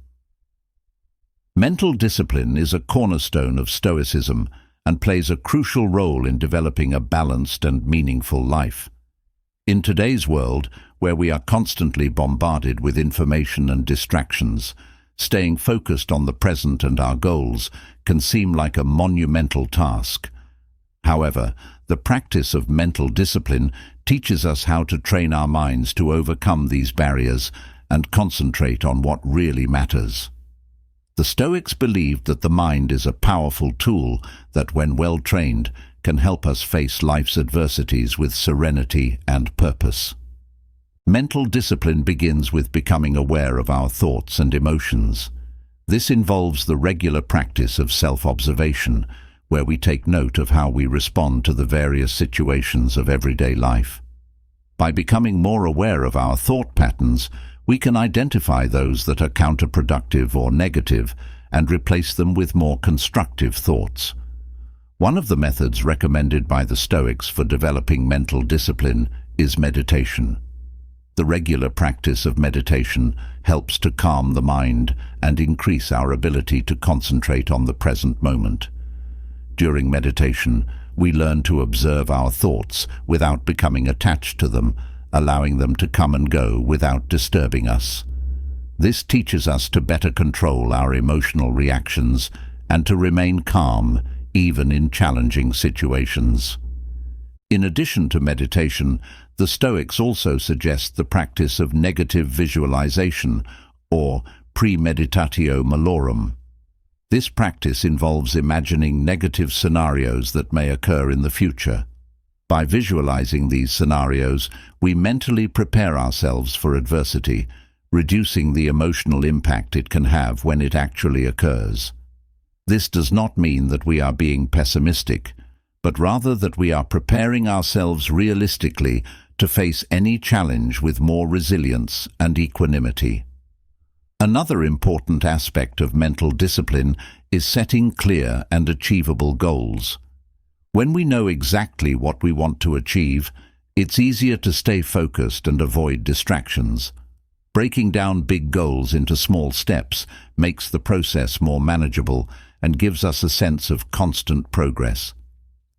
Mental discipline is a cornerstone of Stoicism and plays a crucial role in developing a balanced and meaningful life. In today's world, where we are constantly bombarded with information and distractions, staying focused on the present and our goals can seem like a monumental task. However, the practice of mental discipline teaches us how to train our minds to overcome these barriers and concentrate on what really matters. The Stoics believed that the mind is a powerful tool that, when well trained, can help us face life's adversities with serenity and purpose. Mental discipline begins with becoming aware of our thoughts and emotions. This involves the regular practice of self-observation, where we take note of how we respond to the various situations of everyday life. By becoming more aware of our thought patterns, we can identify those that are counterproductive or negative and replace them with more constructive thoughts. One of the methods recommended by the Stoics for developing mental discipline is meditation. The regular practice of meditation helps to calm the mind and increase our ability to concentrate on the present moment. During meditation, we learn to observe our thoughts without becoming attached to them, allowing them to come and go without disturbing us. This teaches us to better control our emotional reactions and to remain calm even in challenging situations. In addition to meditation, the Stoics also suggest the practice of negative visualization, or premeditatio malorum. This practice involves imagining negative scenarios that may occur in the future. By visualizing these scenarios, we mentally prepare ourselves for adversity, reducing the emotional impact it can have when it actually occurs. This does not mean that we are being pessimistic, but rather that we are preparing ourselves realistically to face any challenge with more resilience and equanimity. Another important aspect of mental discipline is setting clear and achievable goals. When we know exactly what we want to achieve, it's easier to stay focused and avoid distractions. Breaking down big goals into small steps makes the process more manageable and gives us a sense of constant progress.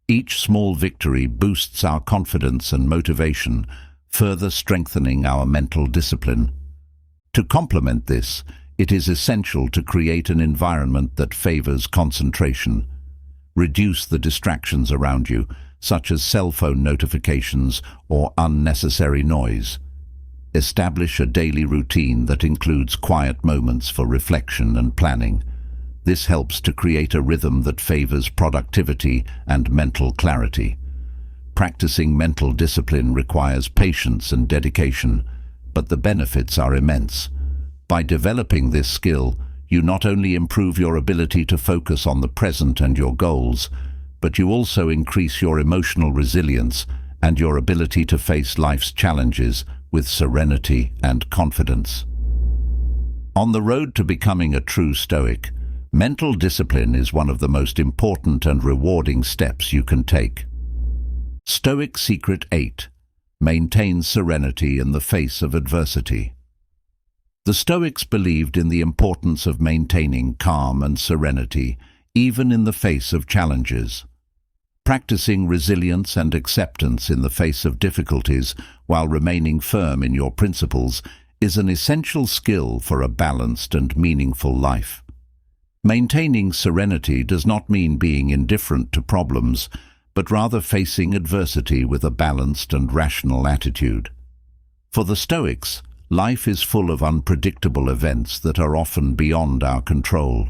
Each small victory boosts our confidence and motivation, further strengthening our mental discipline. To complement this, it is essential to create an environment that favors concentration. Reduce the distractions around you, such as cell phone notifications or unnecessary noise. Establish a daily routine that includes quiet moments for reflection and planning. This helps to create a rhythm that favors productivity and mental clarity. Practicing mental discipline requires patience and dedication, but the benefits are immense. By developing this skill, you not only improve your ability to focus on the present and your goals, but you also increase your emotional resilience and your ability to face life's challenges with serenity and confidence. On the road to becoming a true Stoic, mental discipline is one of the most important and rewarding steps you can take. Stoic Secret 8. Maintain serenity in the face of adversity. The Stoics believed in the importance of maintaining calm and serenity, even in the face of challenges. Practicing resilience and acceptance in the face of difficulties while remaining firm in your principles is an essential skill for a balanced and meaningful life. Maintaining serenity does not mean being indifferent to problems, but rather facing adversity with a balanced and rational attitude. For the Stoics, life is full of unpredictable events that are often beyond our control.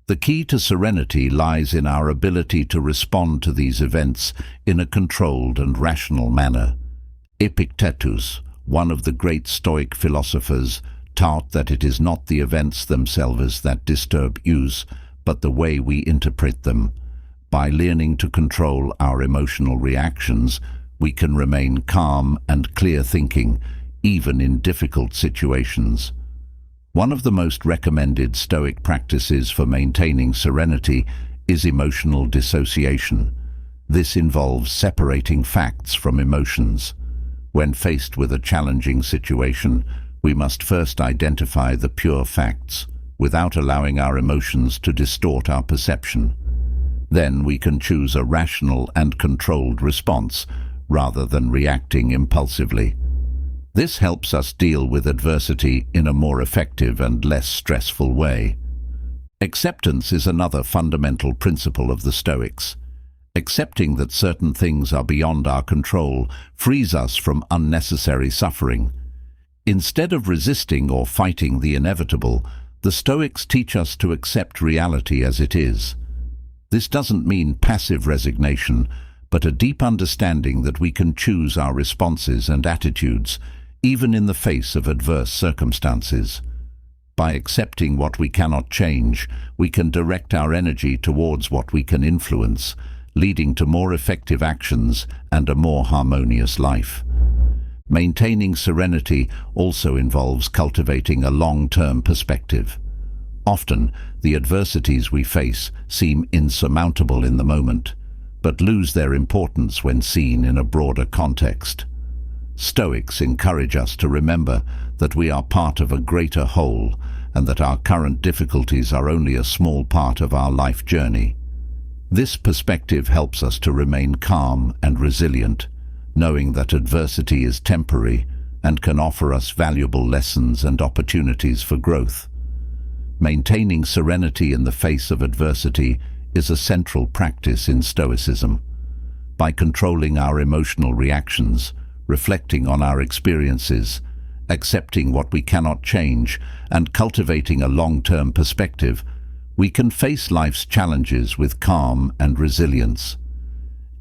The key to serenity lies in our ability to respond to these events in a controlled and rational manner. Epictetus, one of the great Stoic philosophers, taught that it is not the events themselves that disturb us, but the way we interpret them. By learning to control our emotional reactions, we can remain calm and clear-thinking, even in difficult situations. One of the most recommended Stoic practices for maintaining serenity is emotional dissociation. This involves separating facts from emotions. When faced with a challenging situation, we must first identify the pure facts, without allowing our emotions to distort our perception. Then we can choose a rational and controlled response, rather than reacting impulsively. This helps us deal with adversity in a more effective and less stressful way. Acceptance is another fundamental principle of the Stoics. Accepting that certain things are beyond our control frees us from unnecessary suffering. Instead of resisting or fighting the inevitable, the Stoics teach us to accept reality as it is. This doesn't mean passive resignation, but a deep understanding that we can choose our responses and attitudes, even in the face of adverse circumstances. By accepting what we cannot change, we can direct our energy towards what we can influence, leading to more effective actions and a more harmonious life. Maintaining serenity also involves cultivating a long-term perspective. Often, the adversities we face seem insurmountable in the moment, but lose their importance when seen in a broader context. Stoics encourage us to remember that we are part of a greater whole and that our current difficulties are only a small part of our life journey. This perspective helps us to remain calm and resilient, knowing that adversity is temporary and can offer us valuable lessons and opportunities for growth. Maintaining serenity in the face of adversity is a central practice in Stoicism. By controlling our emotional reactions, reflecting on our experiences, accepting what we cannot change, and cultivating a long-term perspective, we can face life's challenges with calm and resilience.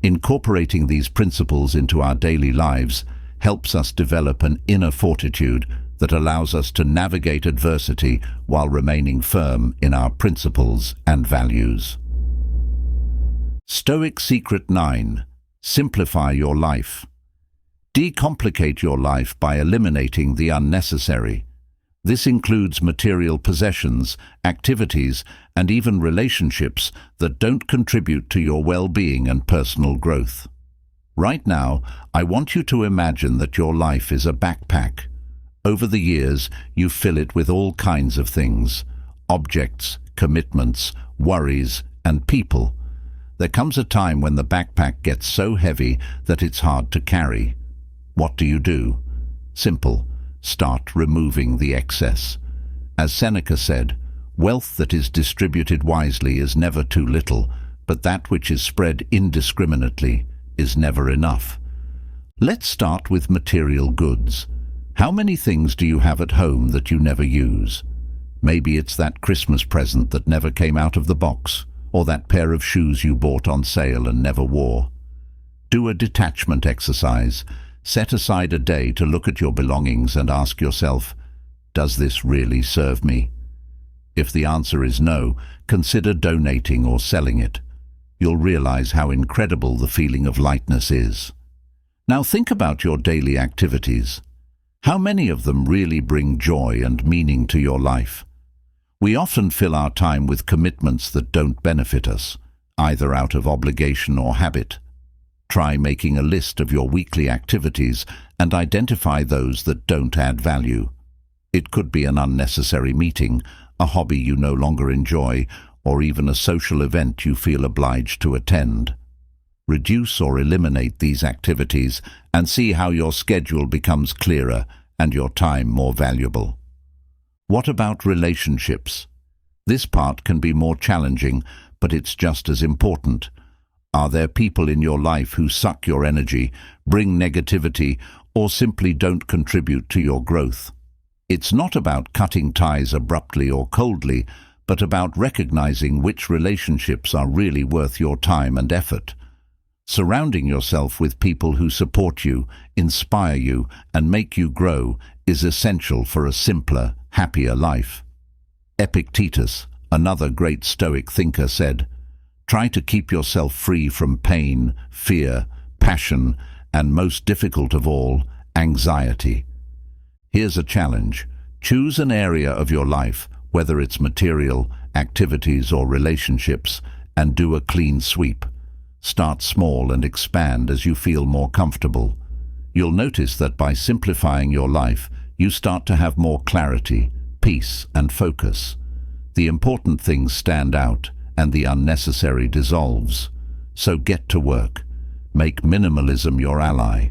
Incorporating these principles into our daily lives helps us develop an inner fortitude that allows us to navigate adversity while remaining firm in our principles and values. Stoic Secret 9. Simplify your life. Decomplicate your life by eliminating the unnecessary. This includes material possessions, activities, and even relationships that don't contribute to your well-being and personal growth. Right now, I want you to imagine that your life is a backpack. Over the years, you fill it with all kinds of things: objects, commitments, worries, and people. There comes a time when the backpack gets so heavy that it's hard to carry. What do? Simple. Start removing the excess. As Seneca said, wealth that is distributed wisely is never too little, but that which is spread indiscriminately is never enough. Let's start with material goods. How many things do you have at home that you never use? Maybe it's that Christmas present that never came out of the box, or that pair of shoes you bought on sale and never wore. Do a detachment exercise. Set aside a day to look at your belongings and ask yourself, does this really serve me? If the answer is no, consider donating or selling it. You'll realize how incredible the feeling of lightness is. Now think about your daily activities. How many of them really bring joy and meaning to your life? We often fill our time with commitments that don't benefit us, either out of obligation or habit. Try making a list of your weekly activities and identify those that don't add value. It could be an unnecessary meeting, a hobby you no longer enjoy, or even a social event you feel obliged to attend. Reduce or eliminate these activities and see how your schedule becomes clearer and your time more valuable. What about relationships? This part can be more challenging, but it's just as important. Are there people in your life who suck your energy, bring negativity, or simply don't contribute to your growth? It's not about cutting ties abruptly or coldly, but about recognizing which relationships are really worth your time and effort. Surrounding yourself with people who support you, inspire you, and make you grow is essential for a simpler, happier life. Epictetus, another great Stoic thinker, said, "Try to keep yourself free from pain, fear, passion, and most difficult of all, anxiety." Here's a challenge. Choose an area of your life, whether it's material, activities, or relationships, and do a clean sweep. Start small and expand as you feel more comfortable. You'll notice that by simplifying your life, you start to have more clarity, peace, and focus. The important things stand out, and the unnecessary dissolves. So get to work. Make minimalism your ally.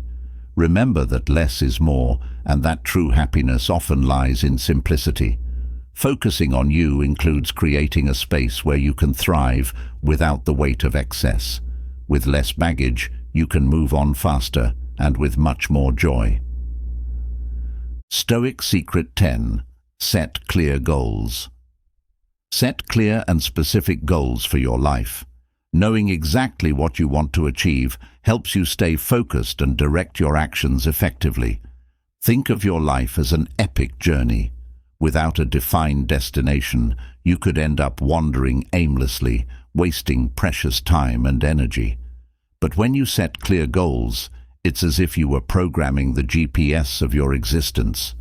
Remember that less is more, and that true happiness often lies in simplicity. Focusing on you includes creating a space where you can thrive without the weight of excess. With less baggage, you can move on faster and with much more joy. Stoic Secret 10. Set clear goals. Set clear and specific goals for your life. Knowing exactly what you want to achieve helps you stay focused and direct your actions effectively. Think of your life as an epic journey. Without a defined destination, you could end up wandering aimlessly, wasting precious time and energy. But when you set clear goals, it's as if you were programming the GPS of your existence.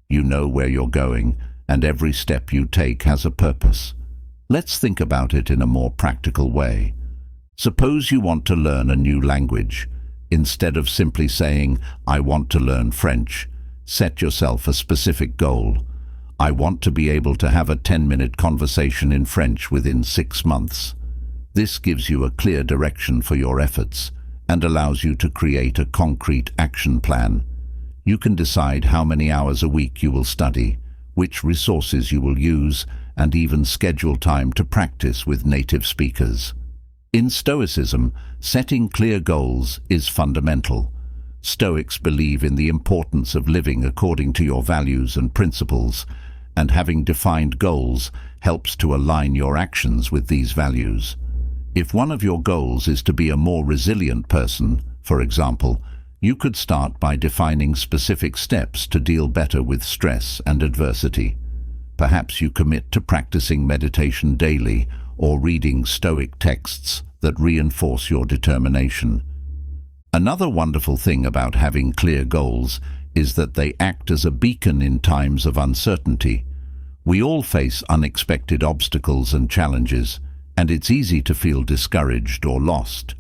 You know where you're going, and every step you take has a purpose. Let's think about it in a more practical way. Suppose you want to learn a new language. Instead of simply saying, "I want to learn French," set yourself a specific goal. I want to be able to have a 10-minute conversation in French within 6 months. This gives you a clear direction for your efforts and allows you to create a concrete action plan. You can decide how many hours a week you will study, which resources you will use, and even schedule time to practice with native speakers. In Stoicism, setting clear goals is fundamental. Stoics believe in the importance of living according to your values and principles, and having defined goals helps to align your actions with these values. If one of your goals is to be a more resilient person, for example, you could start by defining specific steps to deal better with stress and adversity. Perhaps you commit to practicing meditation daily or reading Stoic texts that reinforce your determination. Another wonderful thing about having clear goals is that they act as a beacon in times of uncertainty. We all face unexpected obstacles and challenges, and it's easy to feel discouraged or lost.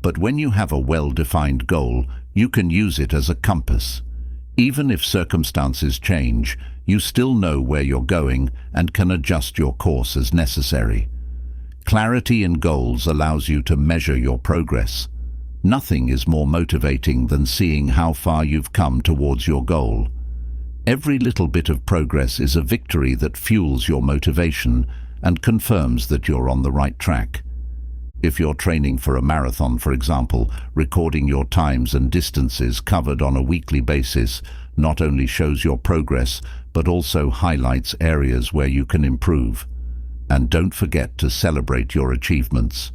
But when you have a well-defined goal, you can use it as a compass. Even if circumstances change, you still know where you're going and can adjust your course as necessary. Clarity in goals allows you to measure your progress. Nothing is more motivating than seeing how far you've come towards your goal. Every little bit of progress is a victory that fuels your motivation and confirms that you're on the right track. If you're training for a marathon, for example, recording your times and distances covered on a weekly basis not only shows your progress, but also highlights areas where you can improve. And don't forget to celebrate your achievements.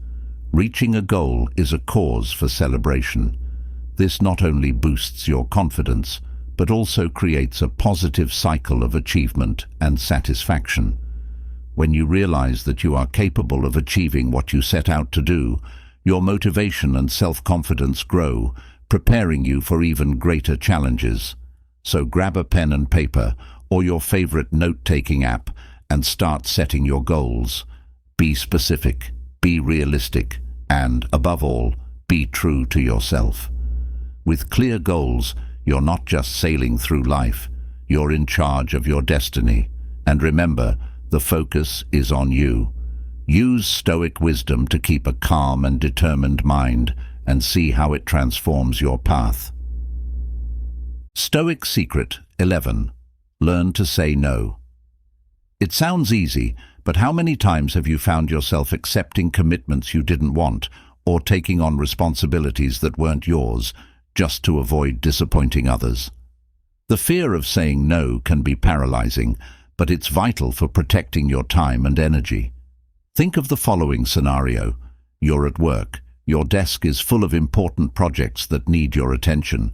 Reaching a goal is a cause for celebration. This not only boosts your confidence, but also creates a positive cycle of achievement and satisfaction. When you realize that you are capable of achieving what you set out to do, your motivation and self-confidence grow, preparing you for even greater challenges. So grab a pen and paper or your favorite note-taking app and start setting your goals. Be specific, be realistic, and, above all, be true to yourself. With clear goals, you're not just sailing through life, you're in charge of your destiny. And remember, the focus is on you. Use Stoic wisdom to keep a calm and determined mind and see how it transforms your path. Stoic Secret 11. Learn to say no. It sounds easy, but how many times have you found yourself accepting commitments you didn't want or taking on responsibilities that weren't yours just to avoid disappointing others? The fear of saying no can be paralyzing, but it's vital for protecting your time and energy. Think of the following scenario. You're at work. Your desk is full of important projects that need your attention.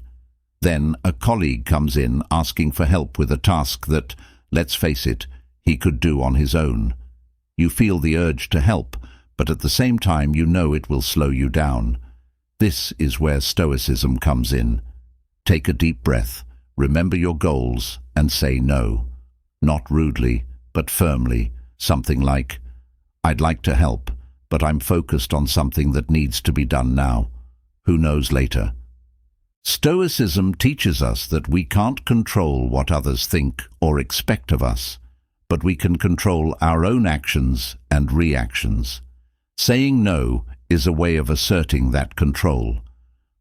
Then a colleague comes in asking for help with a task that, let's face it, he could do on his own. You feel the urge to help, but at the same time you know it will slow you down. This is where Stoicism comes in. Take a deep breath, remember your goals, and say no. Not rudely, but firmly, something like, "I'd like to help, but I'm focused on something that needs to be done now. Who knows later?" Stoicism teaches us that we can't control what others think or expect of us, but we can control our own actions and reactions. Saying no is a way of asserting that control.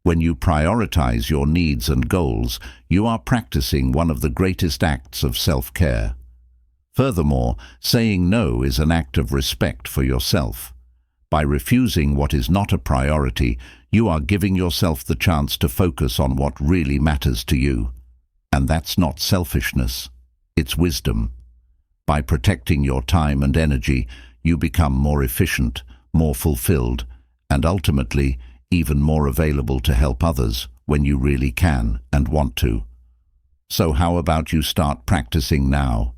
When you prioritize your needs and goals, you are practicing one of the greatest acts of self-care. Furthermore, saying no is an act of respect for yourself. By refusing what is not a priority, you are giving yourself the chance to focus on what really matters to you. And that's not selfishness, it's wisdom. By protecting your time and energy, you become more efficient, more fulfilled, and ultimately, even more available to help others when you really can and want to. So how about you start practicing now?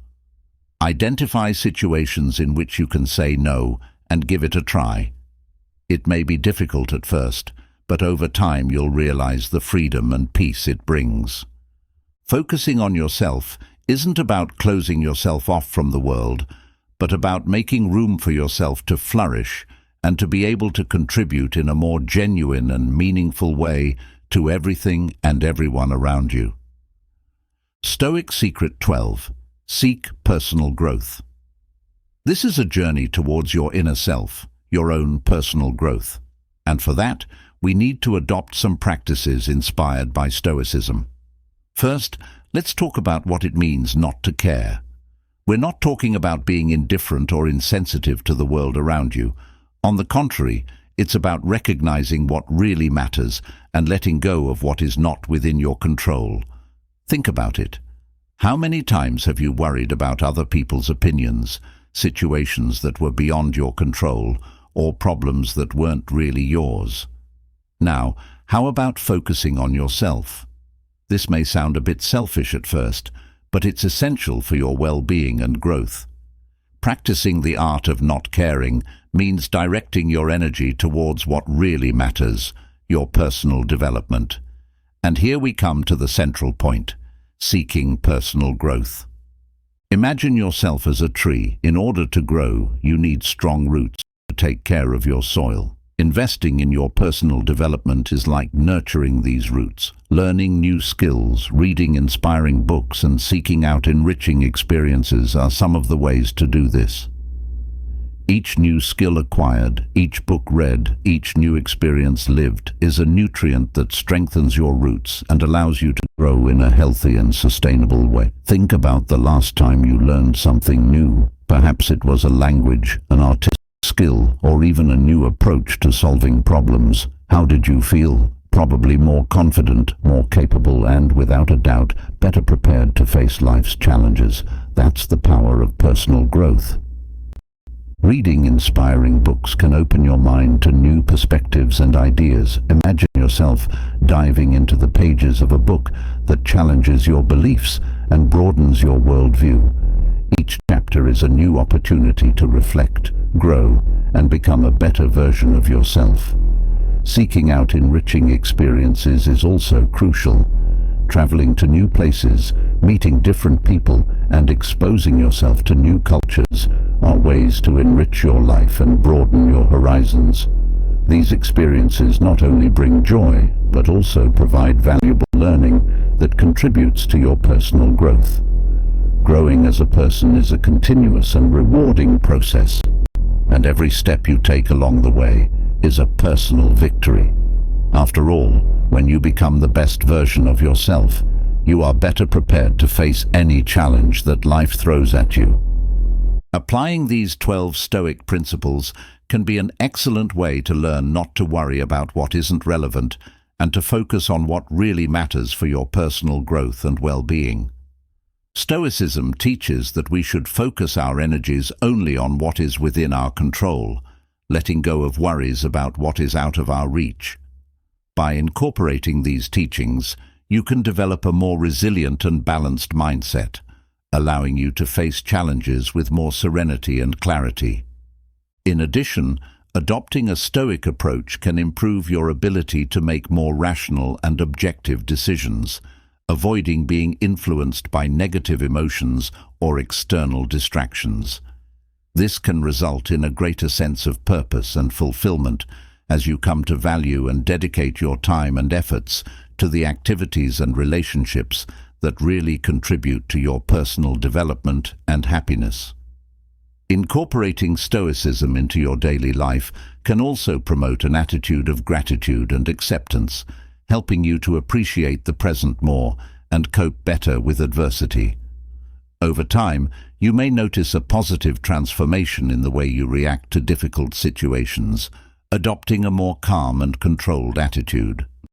Identify situations in which you can say no and give it a try. It may be difficult at first, but over time you'll realize the freedom and peace it brings. Focusing on yourself isn't about closing yourself off from the world, but about making room for yourself to flourish and to be able to contribute in a more genuine and meaningful way to everything and everyone around you. Stoic Secret 12. Seek personal growth. This is a journey towards your inner self, your own personal growth. And for that, we need to adopt some practices inspired by Stoicism. First, let's talk about what it means not to care. We're not talking about being indifferent or insensitive to the world around you. On the contrary, it's about recognizing what really matters and letting go of what is not within your control. Think about it. How many times have you worried about other people's opinions, situations that were beyond your control, or problems that weren't really yours? Now, how about focusing on yourself? This may sound a bit selfish at first, but it's essential for your well-being and growth. Practicing the art of not caring means directing your energy towards what really matters, your personal development. And here we come to the central point: seeking personal growth. Imagine yourself as a tree. In order to grow, you need strong roots to take care of your soil. Investing in your personal development is like nurturing these roots. Learning new skills, reading inspiring books, and seeking out enriching experiences are some of the ways to do this. Each new skill acquired, each book read, each new experience lived is a nutrient that strengthens your roots and allows you to grow in a healthy and sustainable way. Think about the last time you learned something new. Perhaps it was a language, an artistic skill, or even a new approach to solving problems. How did you feel? Probably more confident, more capable, and, without a doubt, better prepared to face life's challenges. That's the power of personal growth. Reading inspiring books can open your mind to new perspectives and ideas. Imagine yourself diving into the pages of a book that challenges your beliefs and broadens your worldview. Each chapter is a new opportunity to reflect, grow, and become a better version of yourself. Seeking out enriching experiences is also crucial. Traveling to new places, meeting different people, and exposing yourself to new cultures are ways to enrich your life and broaden your horizons. These experiences not only bring joy, but also provide valuable learning that contributes to your personal growth. Growing as a person is a continuous and rewarding process, and every step you take along the way is a personal victory. After all, when you become the best version of yourself, you are better prepared to face any challenge that life throws at you. Applying these 12 Stoic principles can be an excellent way to learn not to worry about what isn't relevant and to focus on what really matters for your personal growth and well-being. Stoicism teaches that we should focus our energies only on what is within our control, letting go of worries about what is out of our reach. By incorporating these teachings, you can develop a more resilient and balanced mindset, allowing you to face challenges with more serenity and clarity. In addition, adopting a Stoic approach can improve your ability to make more rational and objective decisions, avoiding being influenced by negative emotions or external distractions. This can result in a greater sense of purpose and fulfillment as you come to value and dedicate your time and efforts to the activities and relationships that really contribute to your personal development and happiness. Incorporating Stoicism into your daily life can also promote an attitude of gratitude and acceptance, helping you to appreciate the present more and cope better with adversity. Over time, you may notice a positive transformation in the way you react to difficult situations, adopting a more calm and controlled attitude.